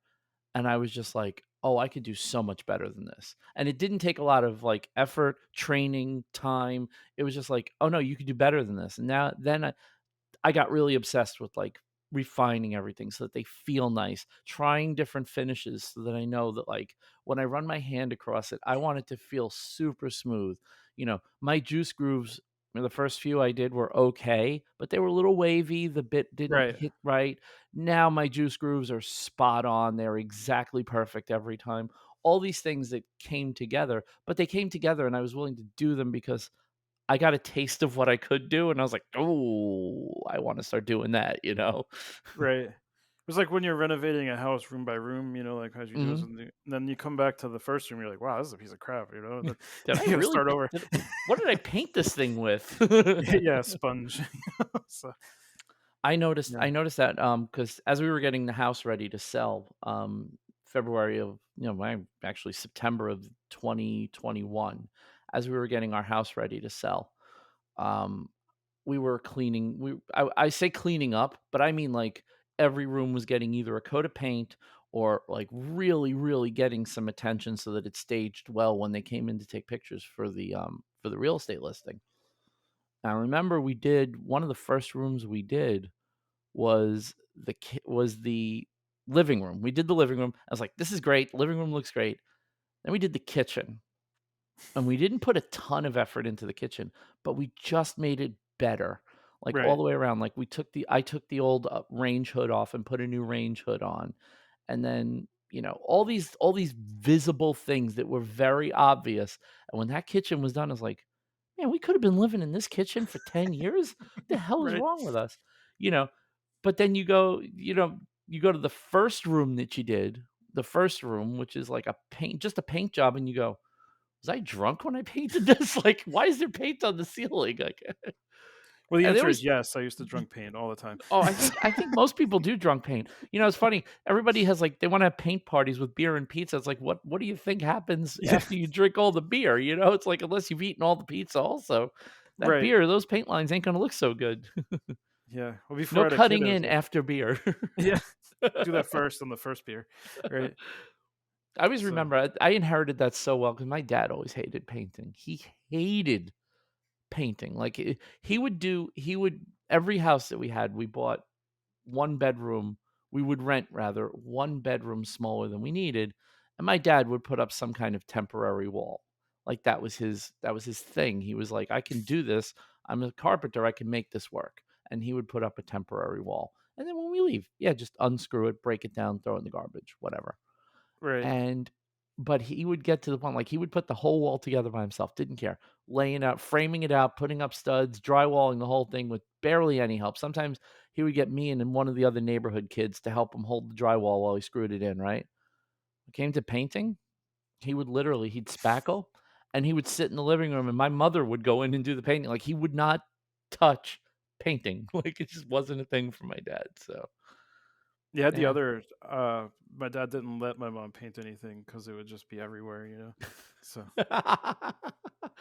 and I was just like, "Oh, I could do so much better than this." And it didn't take a lot of, like, effort, training, time. It was just like, "Oh, no, you could do better than this." And now then I got really obsessed with, like, refining everything so that they feel nice, trying different finishes so that I know that, like, when I run my hand across it, I want it to feel super smooth. My juice grooves, the first few I did were okay, but they were a little wavy, the bit didn't right, hit right. Now my juice grooves are spot on, they're exactly perfect every time. All these things that came together, but they came together and I was willing to do them because I got a taste of what I could do, and I was like, "Oh, I wanna start doing that," you know? right. It's like when you're renovating a house room by room, like as you do, Mhm. and then you come back to the first room, you're like, "Wow, this is a piece of crap," and then Did I you got to really start pa over. did what did I paint this thing with? Yeah, sponge. So yeah, I noticed that, because as we were getting the house ready to sell, February of actually September of 2021, as we were getting our house ready to sell, um we were cleaning I say cleaning up, but I mean, like, every room was getting either a coat of paint or, like, really, really getting some attention so that it staged well when they came in to take pictures for the real estate listing. I remember we did one of the first rooms we did was the living room. We did the living room. I was like, "This is great. The living room looks great." Then we did the kitchen. And we didn't put a ton of effort into the kitchen, but we just made it better, like, all right, the way around, like, I took the old, range hood off and put a new range hood on, and then, all these visible things that were very obvious, and when that kitchen was done, I was like, "Man, we could have been living in this kitchen for 10 years? What the hell is right. wrong with us?" You know? But then you go to the first room that you did, the first room, which is like a paint job, and you go, was I drunk when I painted this? Like, why is there paint on the ceiling? Like, Well, the and they answer is always yes. I used to drunk paint all the time. oh, I think most people do drunk paint. It's funny. Everybody has like they want to have paint parties with beer and pizza. It's like, what do you think happens Yeah, after you drink all the beer? It's like unless you've eaten all the pizza, also that right. beer, those paint lines ain't gonna look so good. Yeah. Well, before No I had a kid, cutting it was in like, after beer. yeah, do that first on the first beer, right? I always So, remember I inherited that so well because my dad always hated painting. He hated painting. Like, he would every house that we had, we bought 1 bedroom we would rent rather, 1 bedroom smaller than we needed, and my dad would put up some kind of temporary wall. Like, that was his thing. He was like, "I can do this. I'm a carpenter, I can make this work." And he would put up a temporary wall. And then when we leave, yeah, just unscrew it, break it down, throw it in the garbage, whatever. right, And but he would get to the point, like, he would put the whole wall together by himself, didn't care. Laying out framing it out, putting up studs, drywalling the whole thing with barely any help. Sometimes he would get me and then one of the other neighborhood kids to help him hold the drywall while he screwed it in, right? When it came to painting, he'd spackle, and he would sit in the living room, and my mother would go in and do the painting. Like, he would not touch painting. Like, it just wasn't a thing for my dad, so You had the Yeah. other my dad didn't let my mom paint anything because it would just be everywhere, you know? So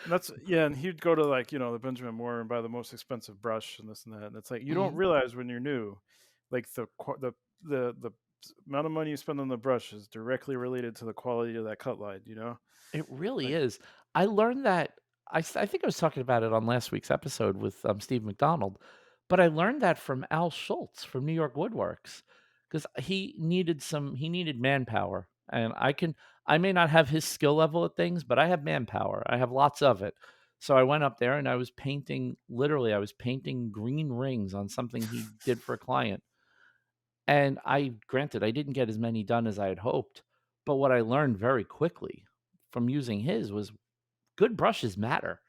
that's yeah, and he'd go to, like, the Benjamin Moore and buy the most expensive brush and this and that, and it's like, you don't Mhm. realize when you're new, like, the amount of money you spend on the brush is directly related to the quality of that cut line, you know? It really Like is. I learned that I think I was talking about it on last week's episode with, Steve McDonald, but I learned that from Al Schultz from New York Woodworks, because he needed manpower, and I may not have his skill level at things, but I have manpower. I have lots of it. So I went up there and I was painting green rings on something he did for a client. And I didn't get as many done as I had hoped, but what I learned very quickly from using his was good brushes matter.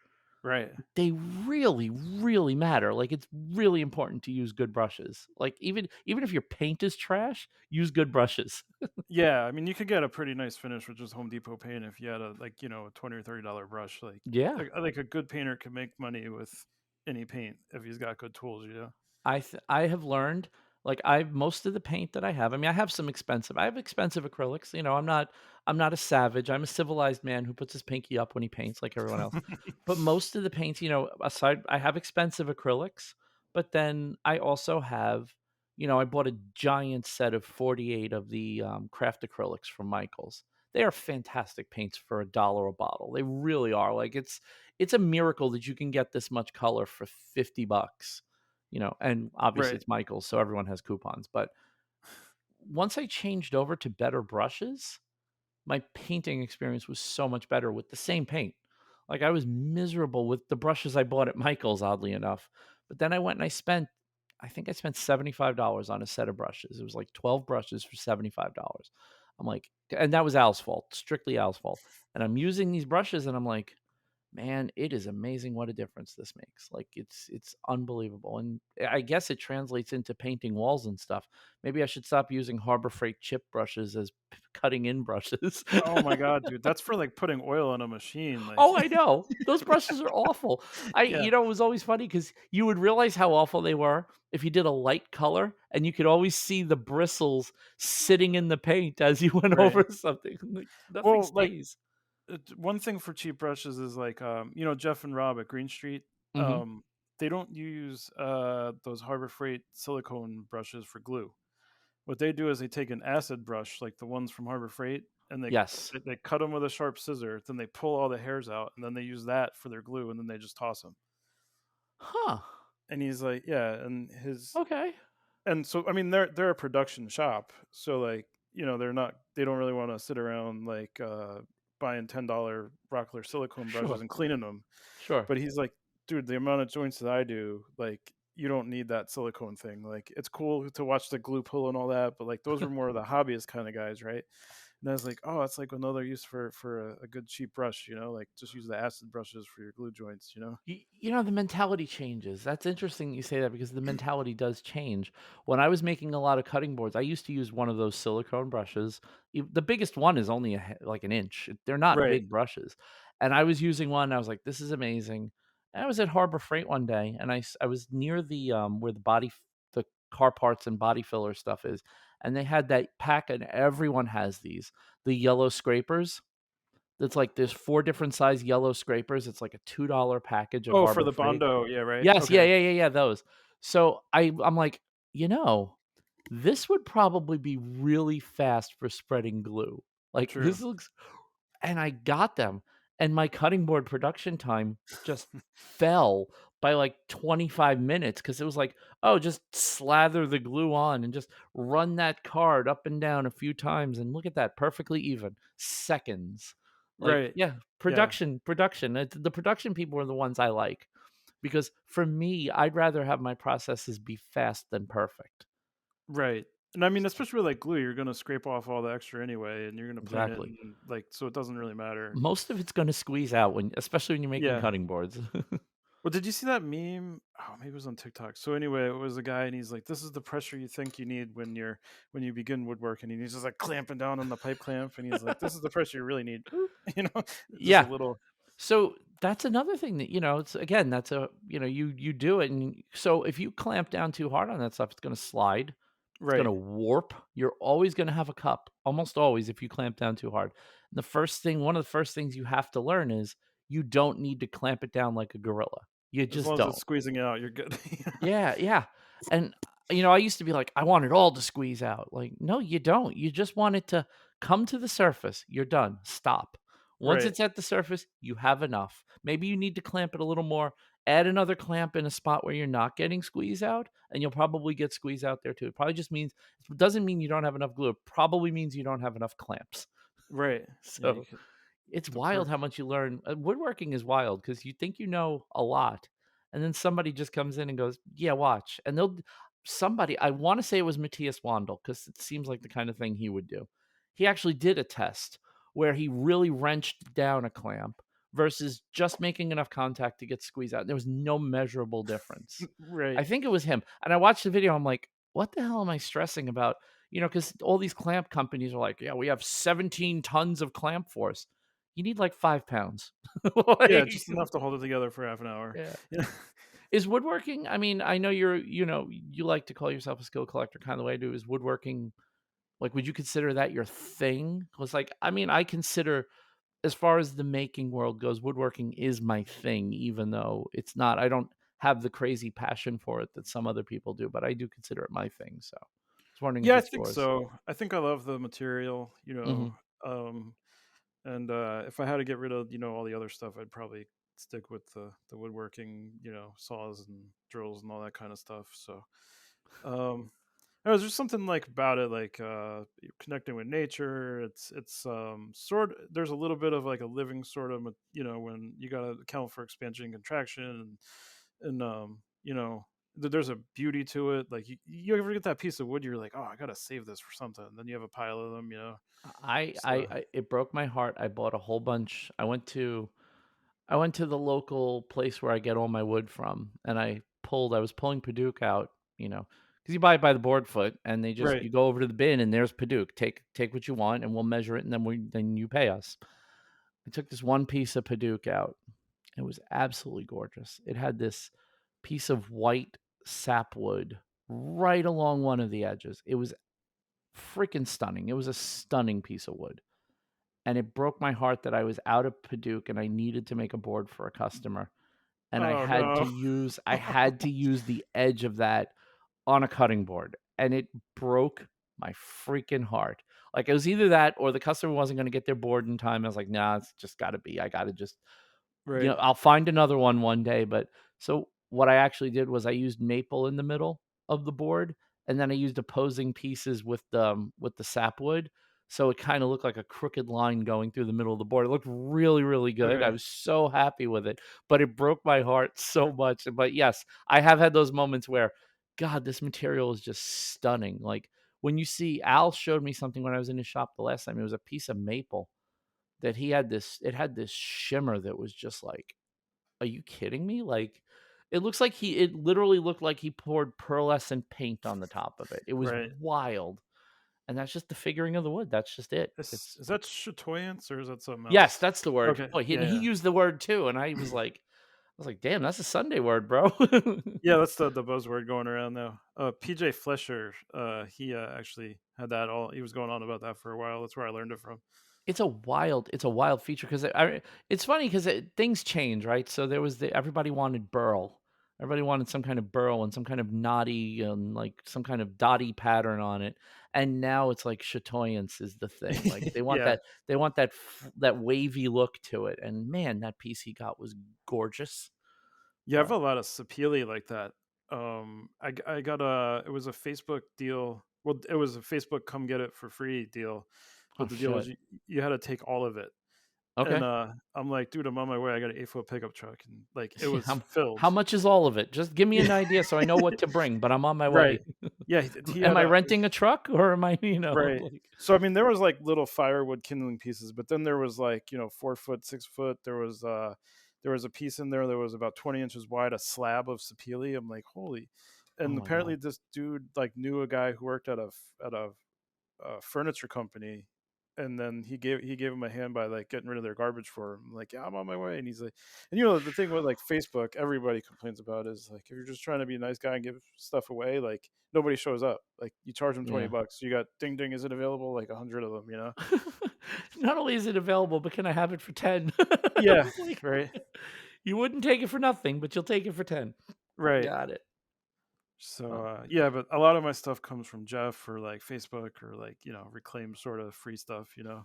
right. They really, really matter. Like, it's really important to use good brushes. Like, even if your paint is trash, use good brushes. Yeah, I mean, you could get a pretty nice finish with just Home Depot paint if you had a, like, a 20 or $30 brush, Yeah. like a good painter can make money with any paint if he's got good tools, you know? I have learned, like, I most of the paint that I have, I mean, I have expensive acrylics, I'm not a savage, I'm a civilized man who puts his pinky up when he paints like everyone else. But most of the paints, aside I have expensive acrylics, but then I also have, I bought a giant set of 48 of the, craft acrylics from Michaels. They are fantastic paints for $1 a bottle. They really are, like, it's a miracle that you can get this much color for 50 bucks. And obviously Right. it's Michael's, so everyone has coupons, but once I changed over to better brushes, my painting experience was so much better with the same paint. Like, I was miserable with the brushes I bought at Michael's, oddly enough, but then I think I spent $75 on a set of brushes. It was like 12 brushes for $75. I'm like, and that was Al's fault, strictly Al's fault, and I'm using these brushes, and I'm like, man, it is amazing what a difference this makes. Like, it's unbelievable, and I guess it translates into painting walls and stuff. Maybe I should stop using Harbor Freight chip brushes as cutting in brushes. Oh my god, dude, that's for, like, putting oil on a machine, like Oh, I know. Those brushes are awful. yeah, It was always funny because you would realize how awful they were if you did a light color and you could always see the bristles sitting in the paint as you went right. over something. Like, nothing Well, like, stays. one thing for cheap brushes is, like, Jeff and Rob at Green Street, Mhm. they don't use, those Harbor Freight silicone brushes for glue. What they do is they take an acid brush, like the ones from Harbor Freight, and Yes. they cut them with a sharp scissor, then they pull all the hairs out, and then they use that for their glue, and then they just toss them. Huh. And he's like, "Yeah," and his Okay. and so, I mean, they're a production shop, so, like, they don't really wanna sit around, like, buying $10 Rockler silicone brushes Sure. and cleaning them. Sure. But he's like, "Dude, the amount of joints that I do, like, you don't need that silicone thing. Like, it's cool to watch the glue pull and all that, but, like, those were more of the hobbyist kinda guys, right?" And I was like, "Oh, that's like another use for a good cheap brush, like, just use the acid brushes for your glue joints, you know?" The mentality changes. That's interesting you say that because the mentality does change. When I was making a lot of cutting boards, I used to use one of those silicone brushes. The biggest one is only like an inch. They're not Right. big brushes. And I was using one. I was like, this is amazing. And I was at Harbor Freight one day and I was near the where the car parts and body filler stuff is. And they had that pack, and everyone has these, the yellow scrapers. That's like there's 4 different size yellow scrapers. It's like a $2 package of Oh, for Harbor the Freight. Bondo, yeah, right? Yes, Okay, yeah, those. So I'm like, "You know, this would probably be really fast for spreading glue." Like, true. this looks and I got them, and my cutting board production time just fell by, like, 25 minutes because it was like, "Oh, just slather the glue on and just run that card up and down a few times, and look at that, perfectly even." Seconds. Like, Right. yeah, Yeah, production, the production people are the ones I like, because for me, I'd rather have my processes be fast than perfect. right. And I mean, especially with, like, glue, you're gonna scrape off all the extra anyway, and you're gonna put it Exactly. in, like, so it doesn't really matter. Most of it's gonna squeeze out especially when you're making Yeah. cutting boards. Well, did you see that meme? Oh, maybe it was on TikTok. So anyway, it was a guy and he's like, "This is the pressure you think you need when you begin woodworking." And he's just like clamping down on the pipe clamp, and he's like, "This is the pressure you really need." Oop, just a Yeah. little. So, that's another thing that, it's again, that's a you do it, and so if you clamp down too hard on that stuff, it's gonna slide. It's gonna Right. warp. You're always gonna have a cup, almost always if you clamp down too hard. One of the first things you have to learn is you don't need to clamp it down like a gorilla. You As just long as it's don't. squeezing out, you're good. Yeah, yeah, and, I used to be like, "I want it all to squeeze out." Like, no, you don't. You just want it to come to the surface. You're done. Stop. Once Right. it's at the surface, you have enough. Maybe you need to clamp it a little more. Add another clamp in a spot where you're not getting squeeze out, and you'll probably get squeeze out there too. It probably just means it doesn't mean you don't have enough glue. It probably means you don't have enough clamps. Right. Yeah, you So could it's the wild per how much you learn. Woodworking is wild because you think you know a lot, and then somebody just comes in and goes, "Yeah, watch." And somebody, I want to say it was Matthias Wandel because it seems like the kind of thing he would do. He actually did a test where he really wrenched down a clamp versus just making enough contact to get squeezed out. There was no measurable difference. I right. think it was him. And I watched the video. I'm like, what the hell am I stressing about? Because all these clamp companies are like, yeah, we have 17 tons of clamp force. You need like 5 pounds. Yeah, Like, just enough to hold it together for half an hour. yeah. Yeah. Is woodworking, I mean, I know you like to call yourself a skill collector kind of the way I do. Is woodworking, like, would you consider that your thing? Because, like, I mean, I consider, as far as the making world goes, woodworking is my thing, even though it's not, I don't have the crazy passion for it that some other people do, but I do consider it my thing. So I was wondering if Yeah, I it's think yours. so. I think I love the material, Hmm. um, and, if I had to get rid of, all the other stuff, I'd probably stick with the woodworking, saws and drills and all that kinda stuff, so, um there's just something like about it, like you're connecting with nature. It's sort. There's a little bit of like a living sort of, when you got to account for expansion and contraction, and there's a beauty to it. Like you ever get that piece of wood, you're like, oh, I gotta save this for something. Then you have a pile of them. So It broke my heart. I bought a whole bunch. I went to the local place where I get all my wood from, and I was pulling Paduke out, because you buy it by the board foot, and right. you go over to the bin, and there's Paduke. Take what you want, and we'll measure it, and then you pay us. I took this one piece of Paduke out. It was absolutely gorgeous. It had this piece of white sapwood right along one of the edges. It was freaking stunning. It was a stunning piece of wood, and it broke my heart that I was out of Paduke, and I needed to make a board for a customer, and Oh no. I had to use the edge of that on a cutting board, and it broke my freaking heart. Like, it was either that or the customer wasn't gonna get their board in time. I was like, "Nah, it's just gotta be. I gotta just, Right. I'll find another one day." But so what I actually did was I used maple in the middle of the board, and then I used opposing pieces with the sapwood, so it kinda looked like a crooked line going through the middle of the board. It looked really, really good. I Okay. was so happy with it, but it broke my heart so much. But yes, I have had those moments where, God, this material is just stunning. Like, when you see Al showed me something when I was in his shop the last time. It was a piece of maple that it had this shimmer that was just like, "Are you kidding me?" Like, it literally looked like he poured pearlescent paint on the top of it. It was Right. wild, and that's just the figuring of the wood. That's just it. Is that chatoyance or is that something Yes, else? that's the word. Okay. Oh, Yeah. he Yeah. used the word too, and I was like, "Damn, that's a Sunday word, bro." Yeah, that's the buzzword going around now. PJ Flesher, he actually had that all. He was going on about that for a while. That's where I learned it from. It's a wild feature because it's funny because things change, right? So there was everybody wanted burl. Everybody wanted some kind of burl and some kind of knotty and, like, some kind of dotty pattern on it, and now it's like chatoyance is the thing. Like, Yeah, they want that wavy look to it, and man, that piece he got was gorgeous. yeah, I have But a lot of sapele like that. I got it was a Facebook deal. Well, it was a Facebook come get it for free deal, oh but the deal was shit. you had to take all of it. And Okay. I'm like, dude, I'm on my way. I got an 8-foot pickup truck, and like it was How filled. much is all of it? Just give me an idea so I know what to bring, but I'm on my Right. way. Yeah, he Am had I a renting a truck or am I, right. like, So I mean, there was like little firewood kindling pieces, but then there was like 4 foot, 6 foot. There was a piece in there that was about 20 inches wide, a slab of sapele. I'm like, holy! oh And my apparently, god. this dude like knew a guy who worked at a furniture company, and then he gave him a hand by like getting rid of their garbage for him. Like, yeah, I'm on my way, and he's like, and the thing with like Facebook, everybody complains about is like if you're just trying to be a nice guy and give stuff away, like nobody shows up. Like you charge them Yeah. $20, you got ding ding, is it available? Like 100 of them, you know? Not only is it available, but can I have it for 10? Yeah, Like, right, you wouldn't take it for nothing, but you'll take it for 10. right. Got it. So, Oh, yeah, but a lot of my stuff comes from Jeff or like Facebook or like, reclaim sort of free stuff. But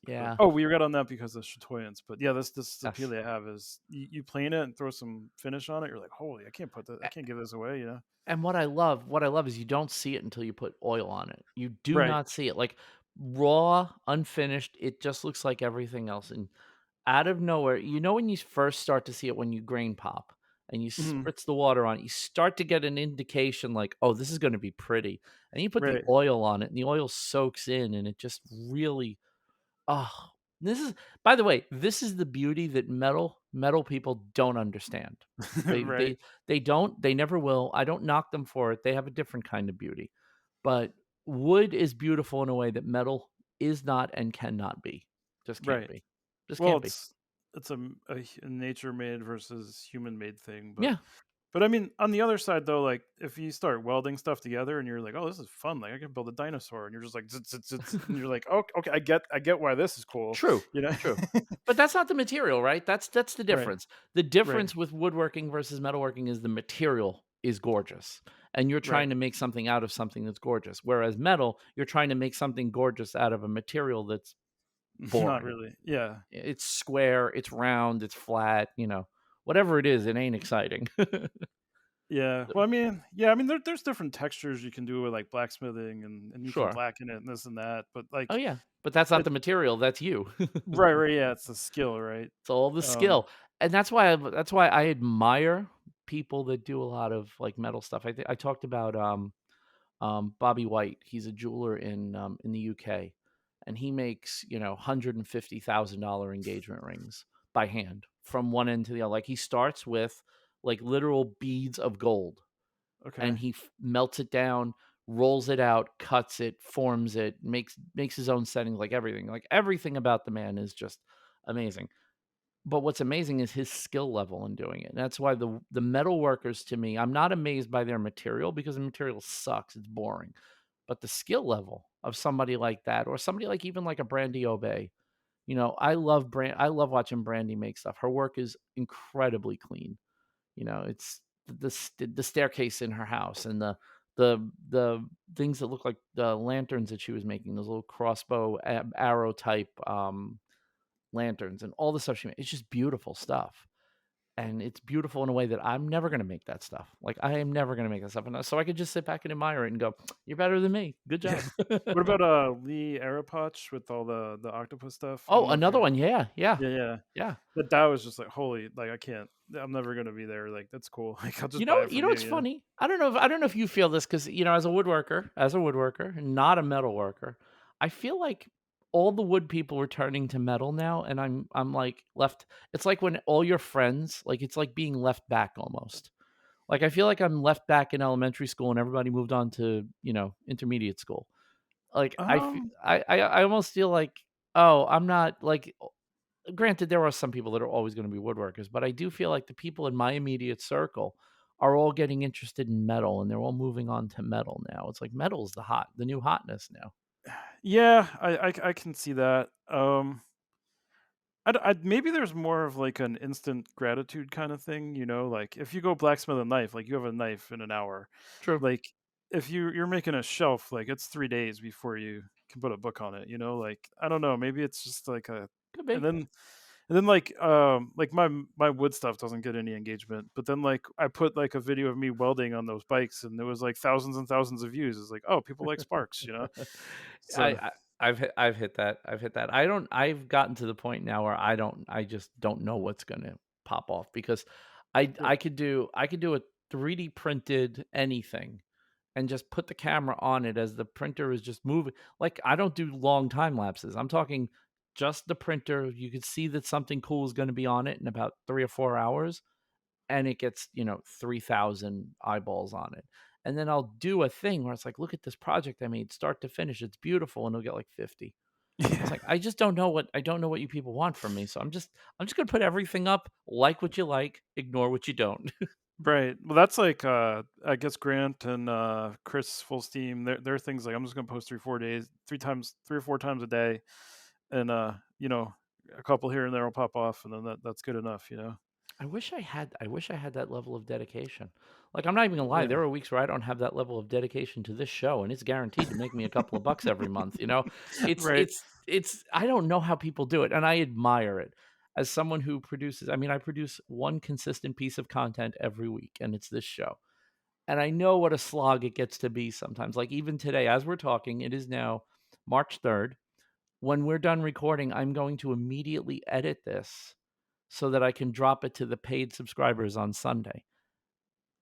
yeah. oh, we got on that because of Chatoyance. But yeah, this is the Yes. appeal I have is you plane it and throw some finish on it. You're like, holy, I can't give this away. And what I love is you don't see it until you put oil on it. You do Right. not see it, like, raw, unfinished, it just looks like everything else, and out of nowhere, when you first start to see it when you grain pop and you Mhm. spritz the water on it, you start to get an indication like, "Oh, this is gonna be pretty," and you put the Right. oil on it, and the oil soaks in, and it just really oh, this is by the way, this is the beauty that metal people don't understand. They Right. they they don't, they never will. I don't knock them for it. They have a different kind of beauty. But wood is beautiful in a way that metal is not and cannot be. Just can't Right. be. Just Well, can't be. it's a nature made versus human made thing, but Yeah. but I mean, on the other side though, like if you start welding stuff together and you're like, oh, this is fun, like I can build a dinosaur, and you're just like, zit, zit, zit, zit, and you're like, oh, okay, I get why this is cool, True, you know? true. But that's not the material, right? That's the Right. difference. The Right. difference with woodworking versus metalworking is the material is gorgeous, and you're Right. trying to make something out of something that's gorgeous, whereas metal, you're trying to make something gorgeous out of a material that's Not boring. really. Yeah. It's square, it's round, it's flat, whatever it is, it ain't exciting. Yeah. Well, I mean, yeah, I mean, there's different textures you can do with like blacksmithing, and you can Sure. blacken it and this and that, but Oh, like yeah, but that's not it the material, that's you. right, right, yeah, it's a skill, right? It's all the Um, skill, and that's why I admire people that do a lot of, like, metal stuff. I talked about, Bobby White. He's a jeweler in the UK, and he makes, $150,000 engagement rings by hand from one end to the other. Like, he starts with, like, literal beads of gold, and okay. he melts it down, rolls it out, cuts it, forms it, makes his own settings, like, everything. Like, everything about the man is just amazing. But what's amazing is his skill level in doing it. And that's why the metal workers to me, I'm not amazed by their material because the material sucks. It's boring. But the skill level of somebody like that, or somebody like even like a Brandy Obey, I love watching Brandy make stuff. Her work is incredibly clean. It's the staircase in her house and the things that look like the lanterns that she was making, those little crossbow arrow type lanterns and all the stuff she made. It's just beautiful stuff. And it's beautiful in a way that I'm never gonna make that stuff. Like, I am never gonna make that stuff, and so I could just sit back and admire it and go, "You're better than me. Good Yeah. job." What about, Lee Arapotch with all the octopus stuff? I Oh, don't know if another you're one. Yeah, yeah, yeah, yeah. yeah. But that was just like, holy, like, I'm never gonna be there, like, that's cool, like, I'll You just buy know it you from know you, what's funny? I don't know if you feel this because as a woodworker, not a metal worker, I feel like all the wood people are turning to metal now, and I'm, like, left it's like when all your friends like, it's like being left back almost. Like, I feel like I'm left back in elementary school and everybody moved on to, intermediate school. Like, Um, I almost feel like, oh, I'm not like granted, there are some people that are always gonna be woodworkers, but I do feel like the people in my immediate circle are all getting interested in metal, and they're all moving on to metal now. It's like metal's the new hotness now. yeah, I can see that. Maybe there's more of like an instant gratitude kind of thing, like if you go blacksmith a knife, like you have a knife in an hour. True. Like if you're making a shelf, like it's 3 days before you can put a book on it. Like I don't know, maybe it's just like Could and be. then like my wood stuff doesn't get any engagement, but then like I put like a video of me welding on those bikes, and there was like thousands and thousands of views. It's like, oh, people like sparks. I So I I've hit that. I've hit that. I've gotten to the point now where I just don't know what's gonna pop off because I yeah. I could do a 3D printed anything and just put the camera on it as the printer is just moving. Like, I don't do long time lapses. I'm talking just the printer. You could see that something cool is gonna be on it in about 3 or 4 hours, and it gets, 3,000 eyeballs on it. And then I'll do a thing where it's like, "Look at this project I made start to finish. It's beautiful," and it'll get like 50. It's Yeah. like, I don't know what you people want from me, so I'm just gonna put everything up, like what you like, ignore what you don't. Right. Well, that's like, I guess Grant and, Chris Fullsteam, their things like, "I'm just gonna post 3, 4 days 3 times 3 or 4 times a day, and, a couple here and there will pop off, and then that's good enough," you know? I wish I had that level of dedication. Like, I'm not even gonna lie, Yeah. there are weeks where I don't have that level of dedication to this show, and it's guaranteed to make me a couple of bucks every month, you know? Right. It's I don't know how people do it, and I admire it. As someone who I produce one consistent piece of content every week, and it's this show. And I know what a slog it gets to be sometimes. Like, even today, as we're talking, it is now March 3rd. When we're done recording, I'm going to immediately edit this so that I can drop it to the paid subscribers on Sunday.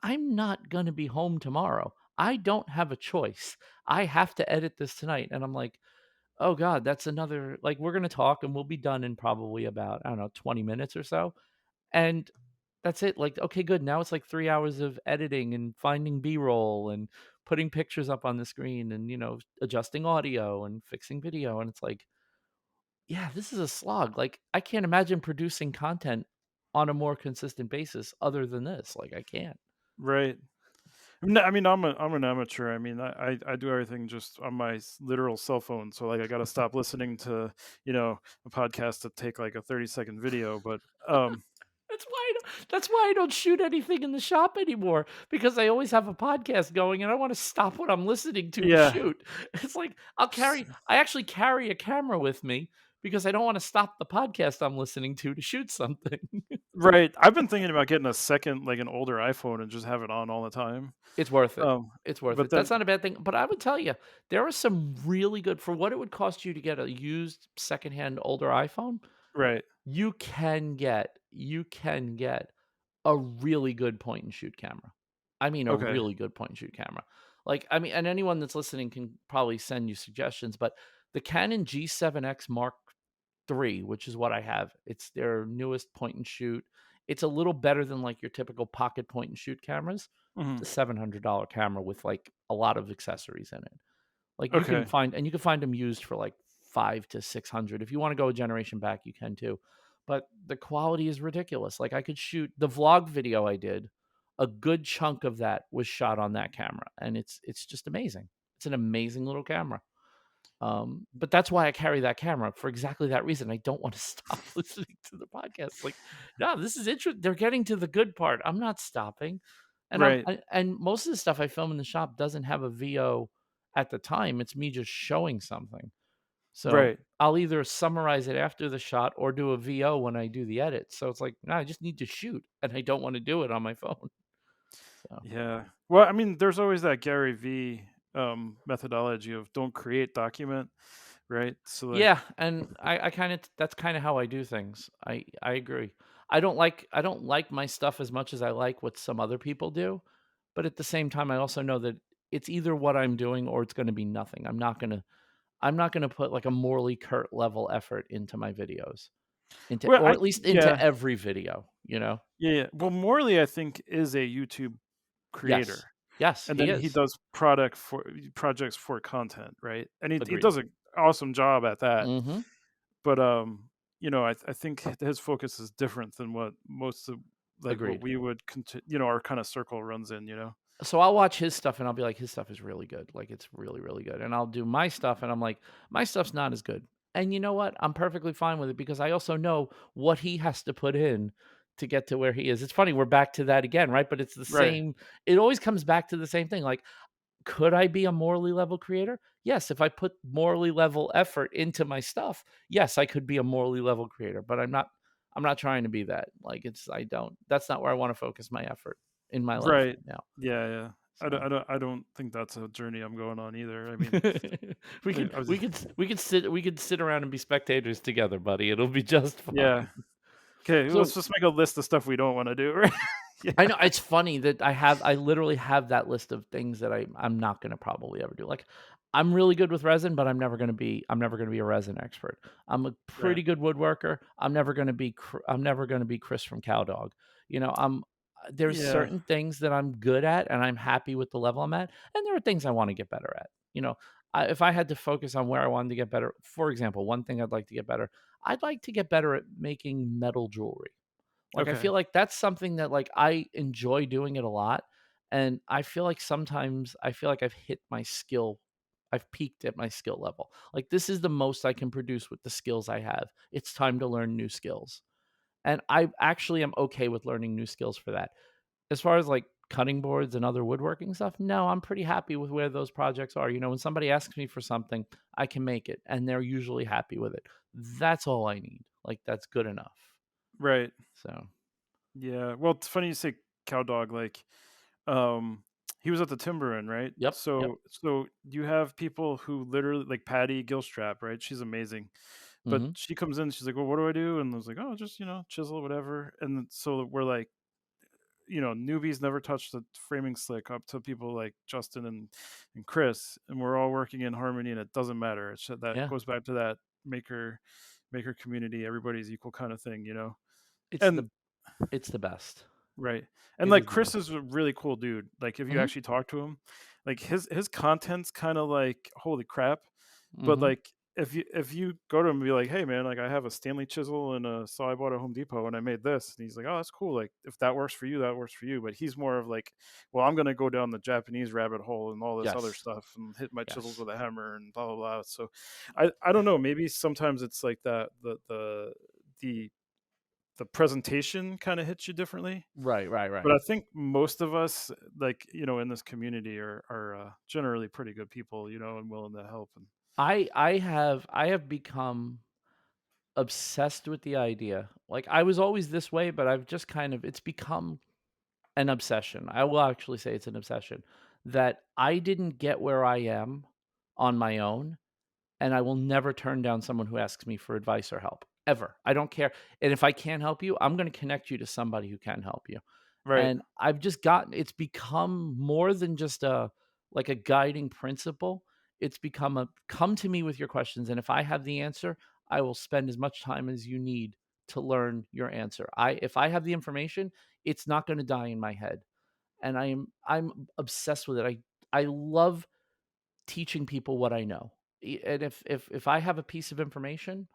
I'm not gonna be home tomorrow. I don't have a choice. I have to edit this tonight, and I'm like, "Oh god, that's another," like, we're gonna talk, and we'll be done in probably about, I don't know, 20 minutes or so, and that's it. Like, okay, good, now it's like 3 hours of editing and finding B-roll and putting pictures up on the screen and, adjusting audio and fixing video, and it's like, yeah, this is a slog. Like, I can't imagine producing content on a more consistent basis other than this. Like, I can't. Right. No, I mean, I'm an amateur. I mean, I do everything just on my literal cell phone. So like, I got to stop listening to a podcast to take like a 30-second video. But That's why I don't shoot anything in the shop anymore, because I always have a podcast going and I want to stop what I'm listening to yeah, shoot. It's like I actually carry a camera with me because I don't want to stop the podcast I'm listening to shoot something. right. I've been thinking about getting a second, like an older iPhone, and just have it on all the time. It's worth it. Um, It's worth but it. That's then not a bad thing, but I would tell you, there are some really good, for what it would cost you to get a used secondhand older iPhone, right, you can get a really good point and shoot camera. I mean, a okay, really good point and shoot camera. Like, I mean, and anyone that's listening can probably send you suggestions, but the Canon G7X Mark III, which is what I have, it's their newest point and shoot. It's a little better than like your typical pocket point and shoot cameras. hmm, It's a $700 camera with like a lot of accessories in it. Like, okay, you can find them used for like 5 to 600. If you wanna go a generation back, you can too. But the quality is ridiculous. Like, I could shoot the vlog video I did, a good chunk of that was shot on that camera, and it's just amazing. It's an amazing little camera. But that's why I carry that camera, for exactly that reason. I don't wanna stop listening to the podcast. Like, no, this is interesting. They're getting to the good part. I'm not stopping. right, And most of the stuff I film in the shop doesn't have a VO at the time. It's me just showing something. So right. I'll either summarize it after the shot or do a VO when I do the edit. So it's like, no, I just need to shoot, and I don't want to do it on my phone. So Yeah. Well, I mean, there's always that Gary V methodology of don't create, document, right? So like, yeah, and I kind of that's kind of how I do things. I agree. I don't like my stuff as much as I like what some other people do, but at the same time, I also know that it's either what I'm doing or it's going to be nothing. I'm not gonna put like a Morley Kurt level effort into my videos, well, or at least into yeah, every video, you know? yeah, yeah. Well, Morley, I think, is a YouTube Yes. creator, Yes, and he then he is. does projects for content, right? And he Agreed. does an awesome job at that. Mhm. But I think his focus is different than what most of like what Agreed. we would our kind of circle runs in. So I'll watch his stuff and I'll be like, his stuff is really good. Like, it's really, really good. And I'll do my stuff and I'm like, my stuff's not as good. And you know what? I'm perfectly fine with it because I also know what he has to put in to get to where he is. It's funny, we're back to that again, right? But it's the Right. same, it always comes back to the same thing. Like, could I be a morally level creator? Yes, if I put morally level effort into my stuff, yes, I could be a morally level creator, but I'm not trying to be that. Like, I don't, that's not where I want to focus my effort in my life Right. right now. Yeah, yeah. So I don't think that's a journey I'm going on either. I mean, I was we could sit around and be spectators together, buddy. It'll be just yeah. fine. Okay, let's So just make a list of stuff we don't wanna do, right? Yeah. I know it's funny that I literally have that list of things that I'm not gonna probably ever do. Like, I'm really good with resin, but I'm never gonna be a resin expert. I'm a Right. pretty good woodworker. I'm never gonna be Chris from Cowdog. There's Yeah. certain things that I'm good at, and I'm happy with the level I'm at, and there are things I wanna get better at. If I had to focus on where I wanted to get better, for example, one thing I'd like to get better, I'd like to get better at making metal jewelry. Like, I Okay. feel like that's something that, like, I enjoy doing it a lot, and I feel like sometimes I feel like I've peaked at my skill level. Like, this is the most I can produce with the skills I have. It's time to learn new skills, and I actually am okay with learning new skills for that. As far as, like, cutting boards and other woodworking stuff, no, I'm pretty happy with where those projects are. You know, when somebody asks me for something, I can make it, and they're usually happy with it. That's all I need. Like, that's good enough. Right. So, Yeah. Well, it's funny you say cow dog. Like, um, he was at the timber inn, right? yep, yep. So you have people who literally like Patty Gilstrap, right? She's amazing. But Mhm. she comes in, she's like, "Well, what do I do?" And I was like, "Oh, just chisel, whatever." And so we're like, newbies never touched the framing slick up to people like Justin and Chris, and we're all working in harmony, and it doesn't matter. That Yeah. goes back to that maker maker community. Everybody's equal kind of thing. It's And the it's the best. right. And It like is the Chris best. is a really cool dude. Like if you Mhm, actually talk to him, like his content's kind of like holy crap. But mhm. like if you go to him and be like, "Hey man, like I have a Stanley chisel and a saw I bought at Home Depot and I made this." And he's like, "Oh, that's cool. Like if that works for you, that works for you." But he's more of like, "Well, I'm going to go down the Japanese rabbit hole and all this other Yes, stuff and hit my chisels yes. with a hammer and blah blah blah." So I don't know, maybe sometimes it's like that the the presentation kind of hits you differently. Right, right, But right. I think most of us, like, in this community are generally pretty good people, and willing to help. And I have become obsessed with the idea. Like, I was always this way, but I've just kind of it's become an obsession. I will actually say it's an obsession that I didn't get where I am on my own, and I will never turn down someone who asks me for advice or help, ever. I don't care, and if I can't help you, I'm gonna connect you to somebody who can help you. right, And I've just gotten it's become more than just a like a guiding principle. It's become a come to me with your questions, and if I have the answer, I will spend as much time as you need to learn your answer. If I have the information, it's not going to die in my head. And I'm obsessed with it. I love teaching people what I know. And if I have a piece of information,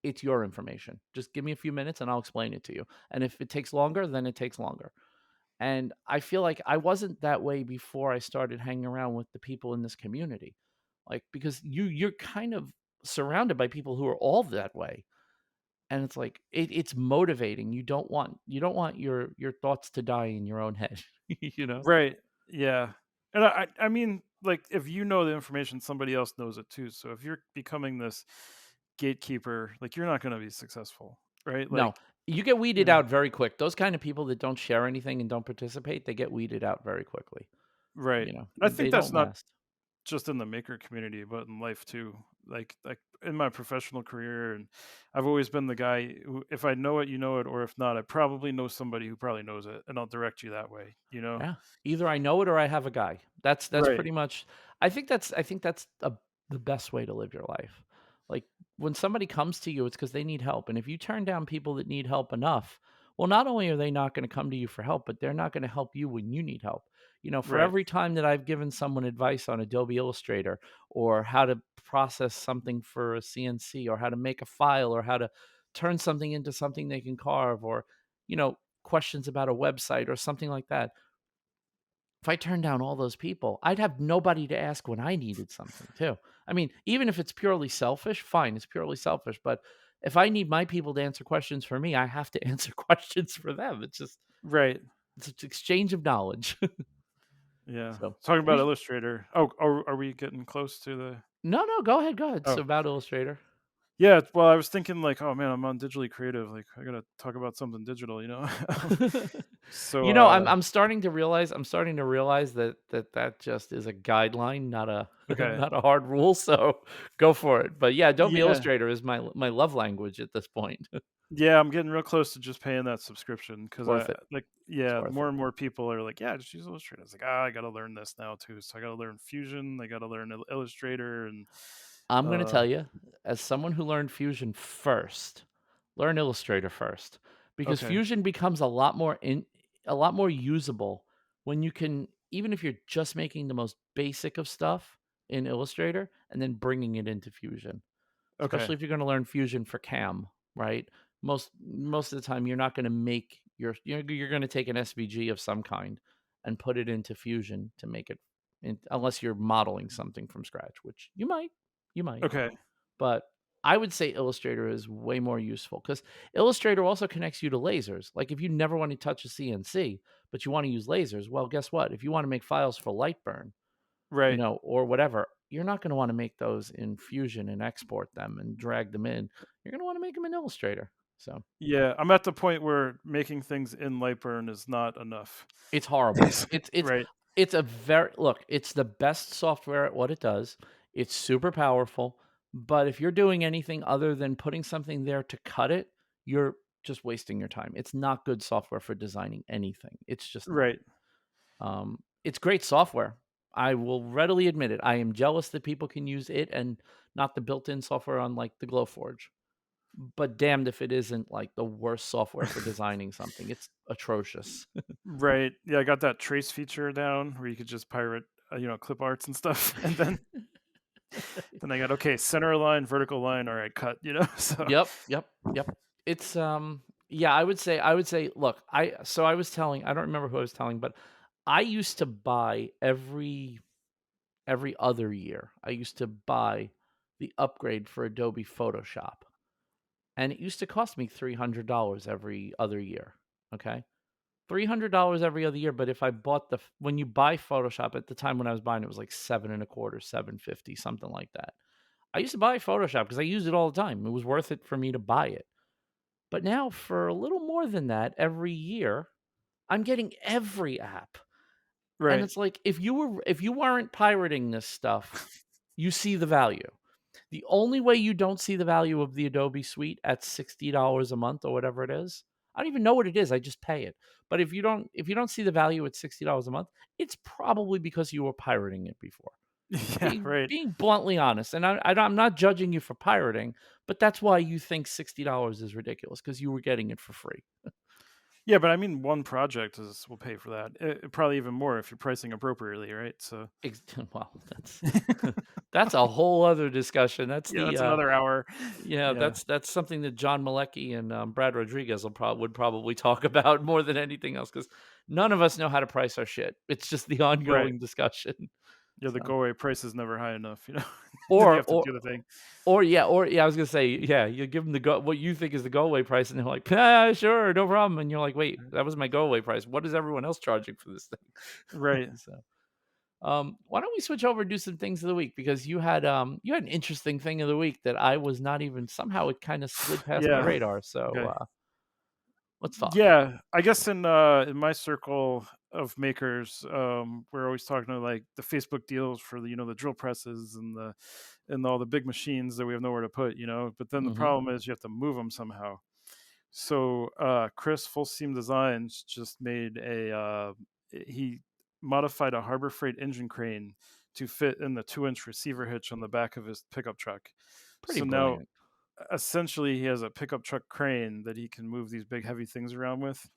it's your information. Just give me a few minutes and I'll explain it to you. And if it takes longer, then it takes longer. And I feel like I wasn't that way before I started hanging around with the people in this community. Like because you're kind of surrounded by people who are all that way. And it's like it's motivating. You don't want your thoughts to die in your own head, you know? right, yeah. And I mean, like, if you know the information, somebody else knows it too. So if you're becoming this gatekeeper, like, you're not going to be successful, right? No, Like, you get weeded yeah, out very quick. Those kind of people that don't share anything and don't participate, they get weeded out very quickly. right. You know, I think they that's don't not last. just in the maker community, but in life too. Like in my professional career, and I've always been the guy who, if I know it, you know it, or if not, I probably know somebody who probably knows it, and I'll direct you that way. Yeah. Either I know it or I have a guy. That's Right, pretty much I think that's the best way to live your life. Like when somebody comes to you, it's because they need help. And if you turn down people that need help enough, well, not only are they not going to come to you for help, but they're not going to help you when you need help. You know, for right, every time that I've given someone advice on Adobe Illustrator or how to process something for a CNC or how to make a file or how to turn something into something they can carve or, questions about a website or something like that, if I turned down all those people, I'd have nobody to ask when I needed something too. I mean, even if it's purely selfish, fine, it's purely selfish. But if I need my people to answer questions for me, I have to answer questions for them. right. It's an exchange of knowledge. Yeah. So Talking about we Illustrator. Oh, are we getting close to the? no, no, go ahead, go ahead. It's Oh, about Illustrator. yeah. Well, I was thinking like, oh man, I'm on digitally creative. Like, I gotta talk about something digital. So, I'm starting to realize that just is a guideline, not a okay. not a hard rule. So go for it. But yeah, Adobe Yeah. Illustrator is my love language at this point. Yeah, I'm getting real close to just paying that subscription because Worth it. It's yeah, worth more it. and more people are like, yeah, just use Illustrator. I was like, I got to learn this now too. So I got to learn Fusion. I got to learn Illustrator, and I'm gonna uh, tell you, as someone who learned Fusion first, learn Illustrator first, because okay, Fusion becomes a lot more usable when you can even if you're just making the most basic of stuff, in Illustrator and then bringing it into Fusion. Okay. Especially if you're gonna learn Fusion for cam, right? Most of the time, you're not gonna make you're gonna take an SVG of some kind and put it into Fusion to make it unless you're modeling something from scratch, which you might. Okay. But I would say Illustrator is way more useful because Illustrator also connects you to lasers. Like, if you never want to touch a CNC, but you wanna use lasers, well, guess what? If you wanna make files for Lightburn, Right. or whatever, you're not gonna wanna make those in Fusion and export them and drag them in. You're gonna wanna make them in Illustrator. So, Yeah, I'm at the point where making things in Lightburn is not enough. it's horrible. Right. It's a very look, it's the best software at what it does. It's super powerful, but if you're doing anything other than putting something there to cut it, you're just wasting your time. It's not good software for designing anything. It's just not. Right. It's great software. I will readily admit it. I am jealous that people can use it and not the built-in software on like the Glowforge. But damned if it isn't like the worst software for designing something. It's atrocious. Right. Yeah, I got that trace feature down where you could just pirate, clip arts and stuff, and then I got, okay, center line, vertical line, all right, cut. So Yep, yep, yep. It's yeah, I would say look, I was telling, I don't remember who I was telling, but I used to buy every other year. I used to buy the upgrade for Adobe Photoshop. And it used to cost me $300 every other year, okay? $300 every other year, but if I bought when you buy Photoshop at the time when I was buying it was like 7 and a quarter, 750, something like that. I used to buy Photoshop because I used it all the time. It was worth it for me to buy it. But now for a little more than that every year, I'm getting every app. And right. it's like if you weren't pirating this stuff, you see the value. The only way you don't see the value of the Adobe Suite at $60 a month or whatever it is, I don't even know what it is, I just pay it. But if you don't see the value at $60 a month, it's probably because you were pirating it before. Yeah, right. Being bluntly honest, and I'm not judging you for pirating, but that's why you think $60 is ridiculous because you were getting it for free. Yeah, but I mean, one project is will pay for that. Probably even more if you're pricing appropriately, right? So Well, that's a whole other discussion. That's yeah, the that's another hour. Yeah, Yeah. that's something that John Malecki and, Brad Rodriguez would probably talk about more than anything else because none of us know how to price our shit. It's just the Right. ongoing discussion. Yeah, the So go away price is never high enough, then you or have to or do the thing. yeah, I was gonna say, yeah, you give them the what you think is the go away price, and they're like, "Ah, sure, no problem," and you're like, "Wait, that was my go away price. What is everyone else charging for this thing?" Right. So, why don't we switch over and do some things of the week because you had an interesting thing of the week that I was not even somehow it kinda slid past my Yeah. radar, so, Okay. let's talk. Yeah, I guess in my circle of makers, we're always talking to like the Facebook deals for the drill presses and all the big machines that we have nowhere to put. But then the Mhm. problem is you have to move them somehow. So Chris Full Steam Designs just made he modified a Harbor Freight engine crane to fit in the 2-inch receiver hitch on the back of his pickup truck. Pretty So now brilliant. essentially he has a pickup truck crane that he can move these big heavy things around with.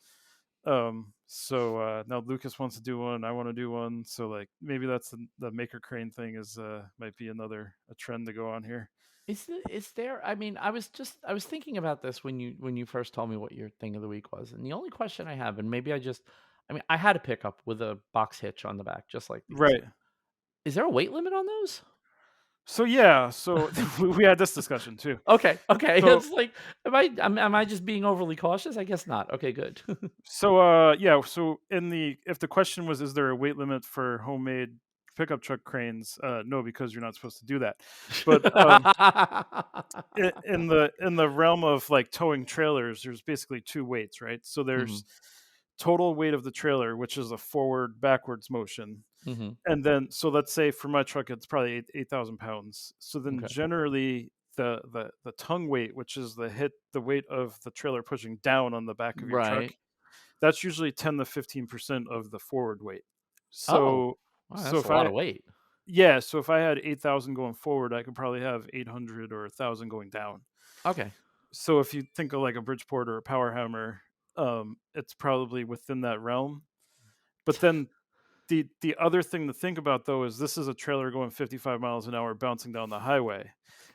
So now Lucas wants to do one, I want to do one. So like maybe that's the maker crane thing is might be another a trend to go on here. Is there I mean, I was thinking about this when you first told me what your thing of the week was, and the only question I have, and maybe I mean, I had a pickup with a box hitch on the back just like these. Right. Is there a weight limit on those? So yeah, so we had this discussion too. Okay, okay. So It's like, am I just being overly cautious? I guess not. Okay, good. yeah, so if the question was, is there a weight limit for homemade pickup truck cranes? No, because you're not supposed to do that. But in the realm of like towing trailers, there's basically two weights, right? So there's Mhm, total weight of the trailer, which is a forward backwards motion. mhm. And then so let's say for my truck it's probably 8,000 pounds. So then Okay. generally the tongue weight, which is the weight of the trailer pushing down on the back of your truck, Right. that's usually 10 to 15% of the forward weight. Oh, So wow, so that's a if lot I of weight. yeah, so if I had 8,000 going forward, I could probably have 800 or 1,000 going down. Okay. So if you think of like a Bridgeport or a power hammer, it's probably within that realm. But then The other thing to think about though is this is a trailer going 55 miles an hour bouncing down the highway.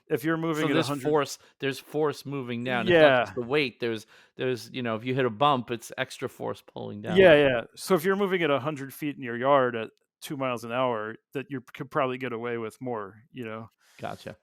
If you're So moving at 100, there's force moving down. It's not just yeah. the weight. If you hit a bump, it's extra force pulling down. Yeah, yeah. So if you're moving at 100 feet in your yard at 2 miles an hour, that you could probably get away with more, you know? Gotcha.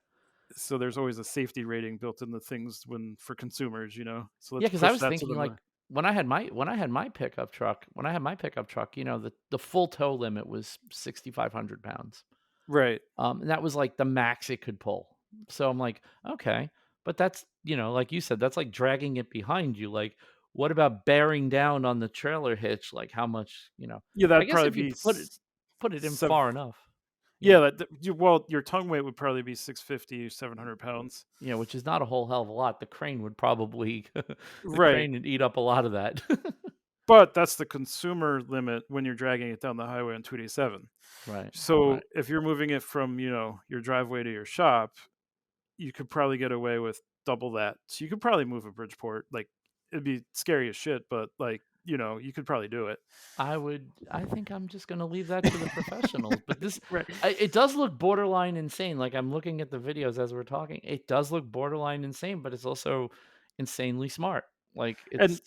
So there's always a safety rating built into things when for consumers, you know? So Yeah, let's because I push was that to thinking, the like, when I had my pickup truck, the full tow limit was 6,500 pounds. right. And that was, like, the max it could pull. So I'm like, "Okay." But that's, like you said, that's like dragging it behind you. Like, what about bearing down on the trailer hitch? Like, how much, Yeah, I that'd guess probably if you be put it in sev far enough. yeah, Yeah. well, your tongue weight would probably be 650, 700 pounds. Yeah, which is not a whole hell of a lot. The crane would probably the Right. crane would eat up a lot of that. But that's the consumer limit when you're dragging it down the highway on 287. Right, So right. if you're moving it from, your driveway to your shop, you could probably get away with double that. So you could probably move a Bridgeport. Like it'd be scary as shit, but like, you could probably do it. I think I'm just gonna leave that to the professionals, but Right. it does look borderline insane. Like, I'm looking at the videos as we're talking. It does look borderline insane, but it's also insanely smart. Like, And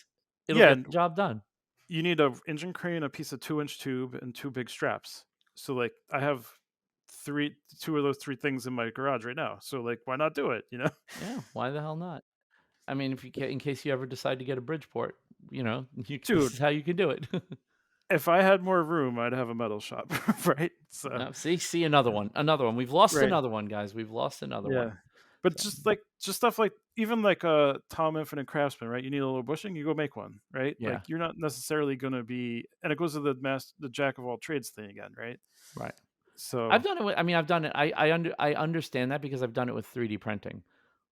it'll yeah, get and the job done. you need a engine crane, a piece of 2-inch tube, and two big straps. So like I have two of those three things in my garage right now. So like why not do it, you know? Yeah, why the hell not? I mean, if in case you ever decide to get a Bridgeport, this Dude, is how you can do it. if I had more room, I'd have a metal shop, right? So See another one, another one. We've lost right. another one, guys. We've lost another Yeah. one. But So, just stuff like even like Tom Infinite Craftsman, right? You need a little bushing, you go make one, right? yeah, Like you're not necessarily gonna be, and it goes to the jack of all trades thing again, right? right. So I've done it. I understand that because I've done it with 3D printing.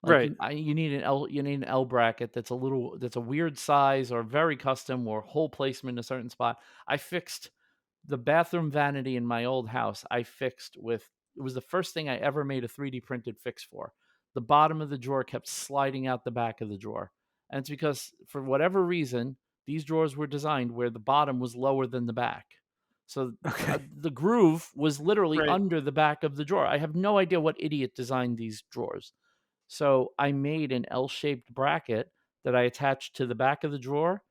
Like, right. you need an L bracket that's a weird size or very custom or hole placement in a certain spot. I fixed the bathroom vanity in my old house. I fixed with It was the first thing I ever made a 3D printed fix for. The bottom of the drawer kept sliding out the back of the drawer. And it's because for whatever reason, these drawers were designed where the bottom was lower than the back. So Okay. the groove was literally Right. under the back of the drawer. I have no idea what idiot designed these drawers. So I made an L-shaped bracket that I attached to the back of the drawer,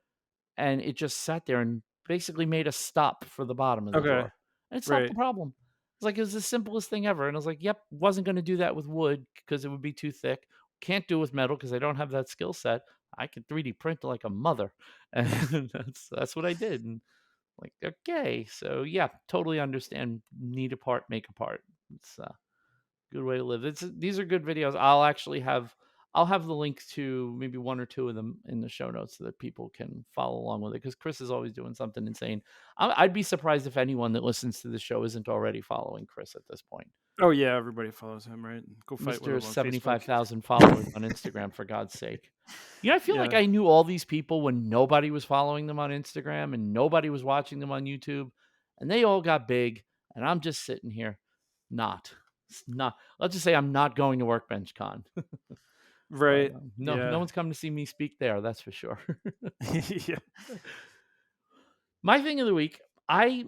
and it just sat there and basically made a stop for the bottom of the Okay. drawer, and it solved the Right. problem. It was the simplest thing ever, and I was like, "Yep, wasn't gonna do that with wood because it would be too thick. Can't do it with metal because I don't have that skill set. I can 3D print like a mother." And that's what I did, and, like, okay, so, yeah, totally understand, need a part, make a part. It's, good way to live. These are good videos. I'll have the link to maybe one or two of them in the show notes so that people can follow along with it. Because Chris is always doing something insane. I'd be surprised if anyone that listens to the show isn't already following Chris at this point. Oh yeah, everybody follows him, right? Go fight with Mister him on Facebook. 75,000 followers on Instagram, for God's sake. I feel like Yeah. I knew all these people when nobody was following them on Instagram and nobody was watching them on YouTube, and they all got big, and I'm just sitting here, not. Not. Let's just say I'm not going to Workbench Con. But, Right. no Yeah. one's coming to see me speak there, that's for sure. Yeah. My thing of the week, I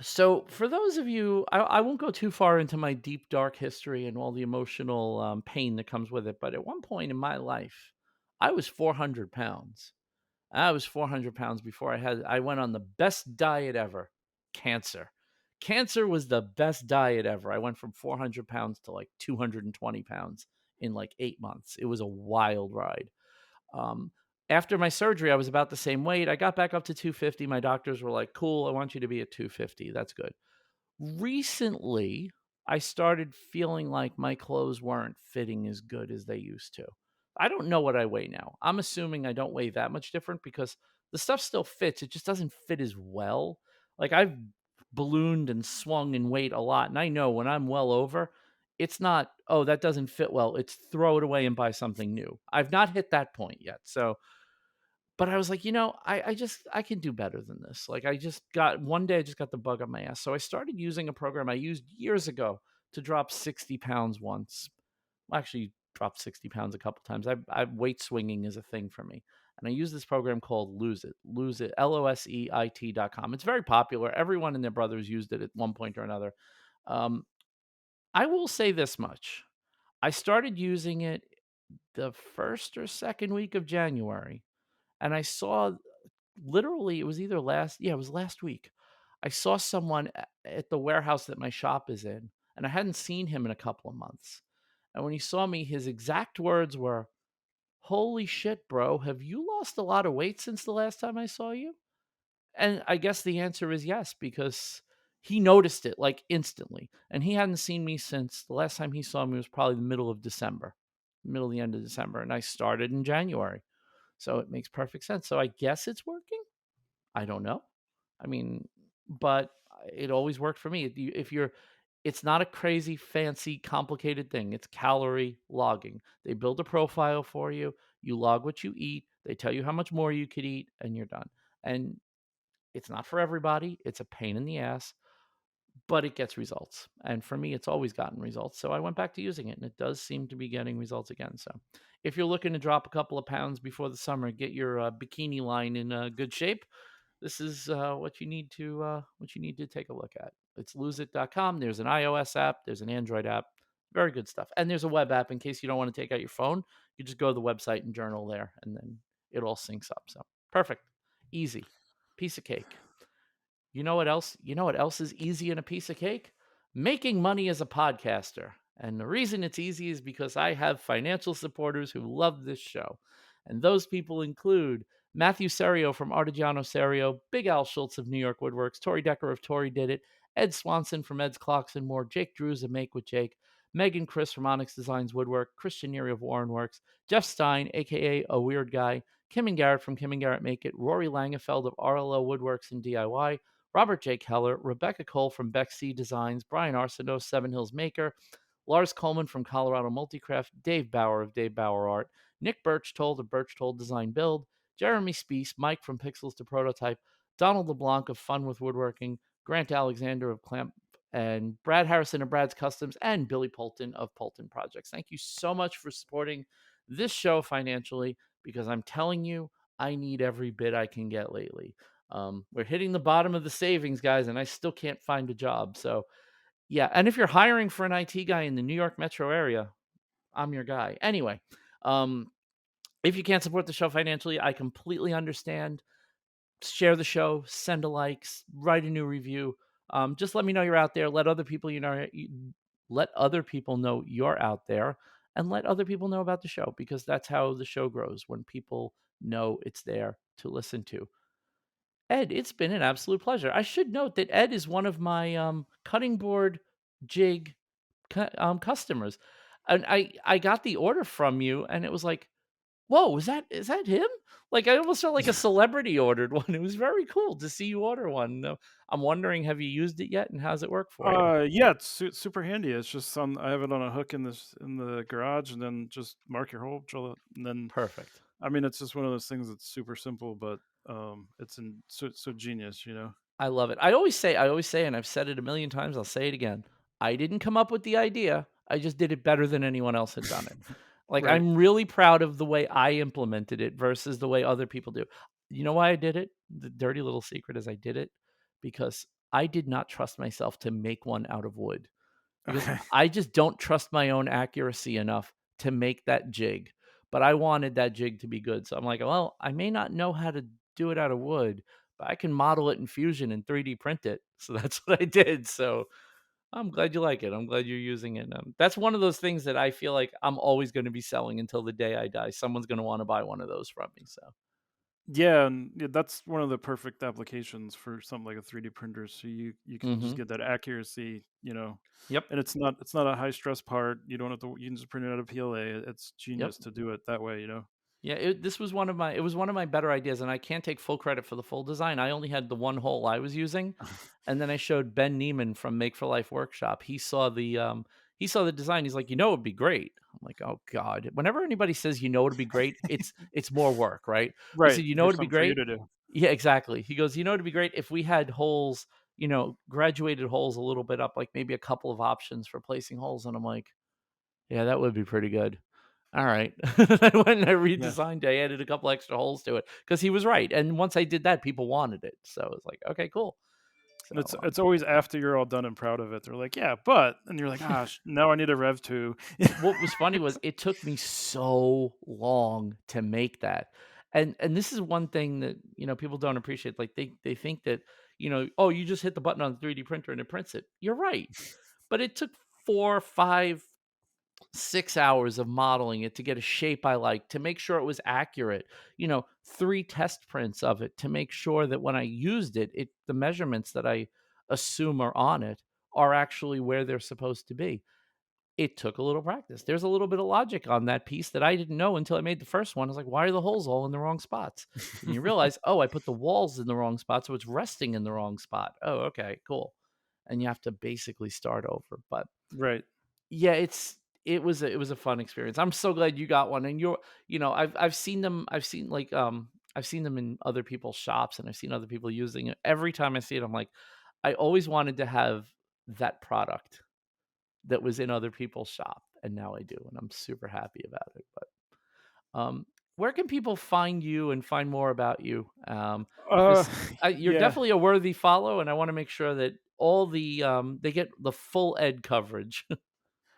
so for those of you, I won't go too far into my deep, dark history and all the emotional, pain that comes with it, but at one point in my life, I was 400 pounds. I was 400 pounds before I went on the best diet ever, cancer. Cancer was the best diet ever. I went from 400 pounds to, like, 220 pounds in, like, 8 months. It was a wild ride. Um, After my surgery, I was about the same weight. I got back up to 250. My doctors were like, "Cool, I want you to be at 250. That's good." Recently, I started feeling like my clothes weren't fitting as good as they used to. I don't know what I weigh now. I'm assuming I don't weigh that much different because the stuff still fits. It just doesn't fit as well. Like, I've ballooned and swung in weight a lot. And I know when I'm well over, it's not, oh, that doesn't fit well. It's throw it away and buy something new. I've not hit that point yet. So, but I was like, I can do better than this. Like, one day I just got the bug up my ass. So I started using a program I used years ago to drop 60 pounds once. Well, actually dropped 60 pounds a couple times. Weight swinging is a thing for me. and I use this program called Lose It, LOSEIT.com. It's very popular. Everyone and their brothers used it at one point or another. Um, I will say this much. I started using it the first or second week of January, and I saw literally it was either last yeah, it was last week. I saw someone at the warehouse that my shop is in, and I hadn't seen him in a couple of months. And when he saw me, his exact words were, "Holy shit, bro, have you lost a lot of weight since the last time I saw you?" And I guess the answer is yes, because he noticed it like instantly. And he hadn't seen me since the last time he saw me was probably the middle of December, middle of the end of December. And I started in January. So it makes perfect sense. So I guess it's working. I don't know. I mean, but it always worked for me. If you're it's not a crazy, fancy, complicated thing. It's calorie logging. They build a profile for you. You log what you eat. They tell you how much more you could eat, and you're done. And it's not for everybody. It's a pain in the ass, but it gets results. And for me, it's always gotten results. So I went back to using it, and it does seem to be getting results again. So if you're looking to drop a couple of pounds before the summer, get your bikini line in good shape, this is what you need to take a look at. It's loseit.com. There's an iOS app, there's an Android app. Very good stuff. And there's a web app in case you don't want to take out your phone. You just go to the website and journal there, and then it all syncs up. So perfect. Easy. Piece of cake. You know what else is easy in a piece of cake? Making money as a podcaster. And the reason it's easy is because I have financial supporters who love this show. And those people include Matthew Serio from Artigiano Serio, Big Al Schultz of New York Woodworks, Tori Decker of Tori Did It, Ed Swanson from Ed's Clocks and More, Jake Drews of Make with Jake, Megan Chris from Onyx Designs Woodwork, Christian Neary of Warren Works, Jeff Stein, aka A Weird Guy, Kim and Garrett from Kim and Garrett Make It, Rory Langefeld of RLO Woodworks and DIY, Robert J. Keller, Rebecca Cole from Beck C Designs, Brian Arsenault, Seven Hills Maker, Lars Coleman from Colorado Multicraft, Dave Bauer of Dave Bauer Art, Nick Birchtold of Birchtold Design Build, Jeremy Spees, Mike from Pixels to Prototype, Donald LeBlanc of Fun with Woodworking, Grant Alexander of Clamp, and Brad Harrison of Brad's Customs, and Billy Polton of Polton Projects. Thank you so much for supporting this show financially because I'm telling you, I need every bit I can get lately. We're hitting the bottom of the savings, guys, and I still can't find a job. So, yeah. And if you're hiring for an IT guy in the New York metro area, I'm your guy. Anyway, um, if you can't support the show financially, I completely understand. Share the show, send a like, write a new review. Just let me know you're out there. Let other people know you're out there, and let other people know about the show because that's how the show grows when people know it's there to listen to. Ed, it's been an absolute pleasure. I should note that Ed is one of my cutting board jig customers, and I got the order from you, and it was like, whoa, is that him? Like I almost felt like a celebrity ordered one. It was very cool to see you order one. I'm wondering, have you used it yet, and how's it work for you? Yeah, it's super handy. It's just on I have it on a hook in the garage, and then just mark your hole, drill it, and then Perfect. I mean, it's just one of those things that's super simple, but it's so genius, you know. I love it. I always say, and I've said it a million times, I'll say it again. I didn't come up with the idea. I just did it better than anyone else had done it. Like Right. I'm really proud of the way I implemented it versus the way other people do. You know why I did it? The dirty little secret is I did it because I did not trust myself to make one out of wood because Okay. I just don't trust my own accuracy enough to make that jig. But I wanted that jig to be good. So I'm like, well, I may not know how to do it out of wood, but I can model it in Fusion and 3D print it. So that's what I did. So I'm glad you like it. I'm glad you're using it. That's one of those things that I feel like I'm always going to be selling until the day I die. Someone's going to want to buy one of those from me. So, Yeah, and yeah, that's one of the perfect applications for something like a 3D printer. So you can just hmm get that accuracy, you know, yep, and it's not a high stress part. You don't have to you can just print it out of PLA. It's yep. genius to do it that way, you know. Yeah, this was one of my better ideas, and I can't take full credit for the full design. I only had the one hole I was using, and then I showed Ben Neiman from Make for Life Workshop. He saw the design. He's like, it'd be great. I'm like, oh god. Whenever anybody says it'd be great, it's more work, right? He Right. said, Here's it'd be something for you great. to do. Yeah, exactly. He goes, it'd be great if we had holes, graduated holes a little bit up, like maybe a couple of options for placing holes. And I'm like, yeah, that would be pretty good. Alright. I went and I Yeah. redesigned it. I added a couple extra holes to it because he was right, and once I did that, people wanted it. So, it's like, "Okay, cool." So, It's always after you're all done and proud of it. They're like, "Yeah, but," and you're like, "Gosh, now I need a Rev 2." what was funny was it took me so long to make that. And this is one thing that, people don't appreciate. Like, they think that, "Oh, you just hit the button on the 3D printer and it prints it." You're right, but it took 4, 5, 6 hours of modeling it to get a shape I like, to make sure it was accurate, 3 test prints of it to make sure that when I used it, the measurements that I assume are on it are actually where they're supposed to be. It took a little practice. There's a little bit of logic on that piece that I didn't know until I made the first one. I was like, "Why are the holes all in the wrong spots?" And you realize, "Oh, I put the walls in the wrong spot, so it's resting in the wrong spot." "Oh, okay, cool." And you have to basically start over, but Right. yeah, it was a fun experience. I'm so glad you got one, and I've seen them. I've seen them in other people's shops, and I've seen other people using it. Every time I see it, I'm like, I always wanted to have that product that was in other people's shop, and now I do, and I'm super happy about it. But where can people find you and find more about you? Uh, Because you're yeah. definitely a worthy follow, and I want to make sure that all they get the full Ed coverage.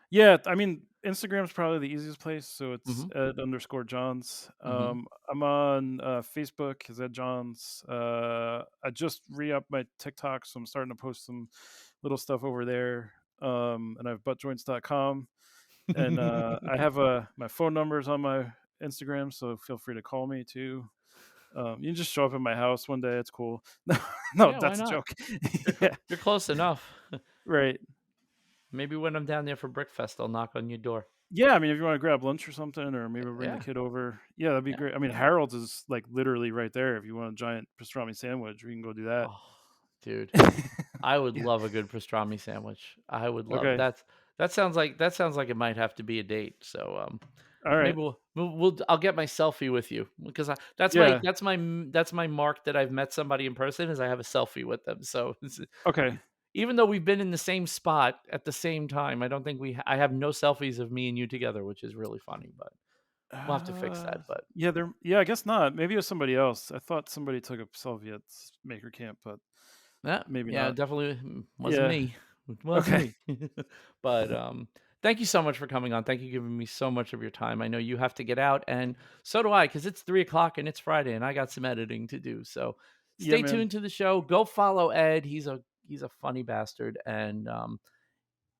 Yeah, I mean, Instagram's probably the easiest place, so it's Hmm. Ed_Johns. Hmm. I'm on, Facebook as Ed Johns. I just re-upped my TikTok, so I'm starting to post some little stuff over there. And I have buttjoints.com, and, I have, my phone numbers on my Instagram, so feel free to call me too. You can just show up at my house one day, it's cool. No, no, Yeah, why that's a not? joke. You're Yeah, you're close enough. right. Maybe when I'm down there for Brickfest, I'll knock on your door. Yeah, I mean, if you wanna grab lunch or something, or maybe bring the Yeah, kid over, yeah, that'd be yeah. great. I mean, Harold's is, like, literally right there if you want a giant pastrami sandwich, we can go do that. Oh, dude. I would Yeah, love a good pastrami sandwich. I would love okay, that sounds like it might have to be a date. So, alright. maybe I'll get my selfie with you because that's my Yeah, mark that I've met somebody in person is I have a selfie with them. So, okay. even though we've been in the same spot at the same time, I don't think I have no selfies of me and you together, which is really funny, but we'll have to fix Uh, that. But yeah, I guess not. Maybe it was somebody else. I thought somebody took a selfie at Maker Camp, but yeah, maybe yeah, not. definitely wasn't Yeah, me. It wasn't okay. me. But, thank you so much for coming on. Thank you for giving me so much of your time. I know you have to get out, and so do I, because it's 3 o'clock and it's Friday, and I got some editing to do. So Yeah, stay man. tuned to the show. Go follow Ed. He's a funny bastard. And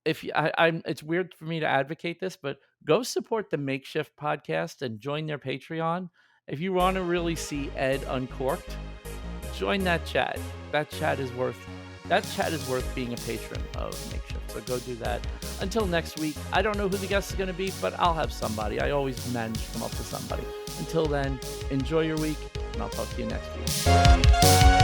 if you, I'm it's weird for me to advocate this, but go support the Makeshift podcast and join their Patreon. If you want to really see Ed uncorked, join that chat. That chat is worth being a patron of Makeshift. So go do that. Until next week, I don't know who the guest is going to be, but I'll have somebody. I always manage to come up with somebody. Until then, enjoy your week, and I'll talk to you next week.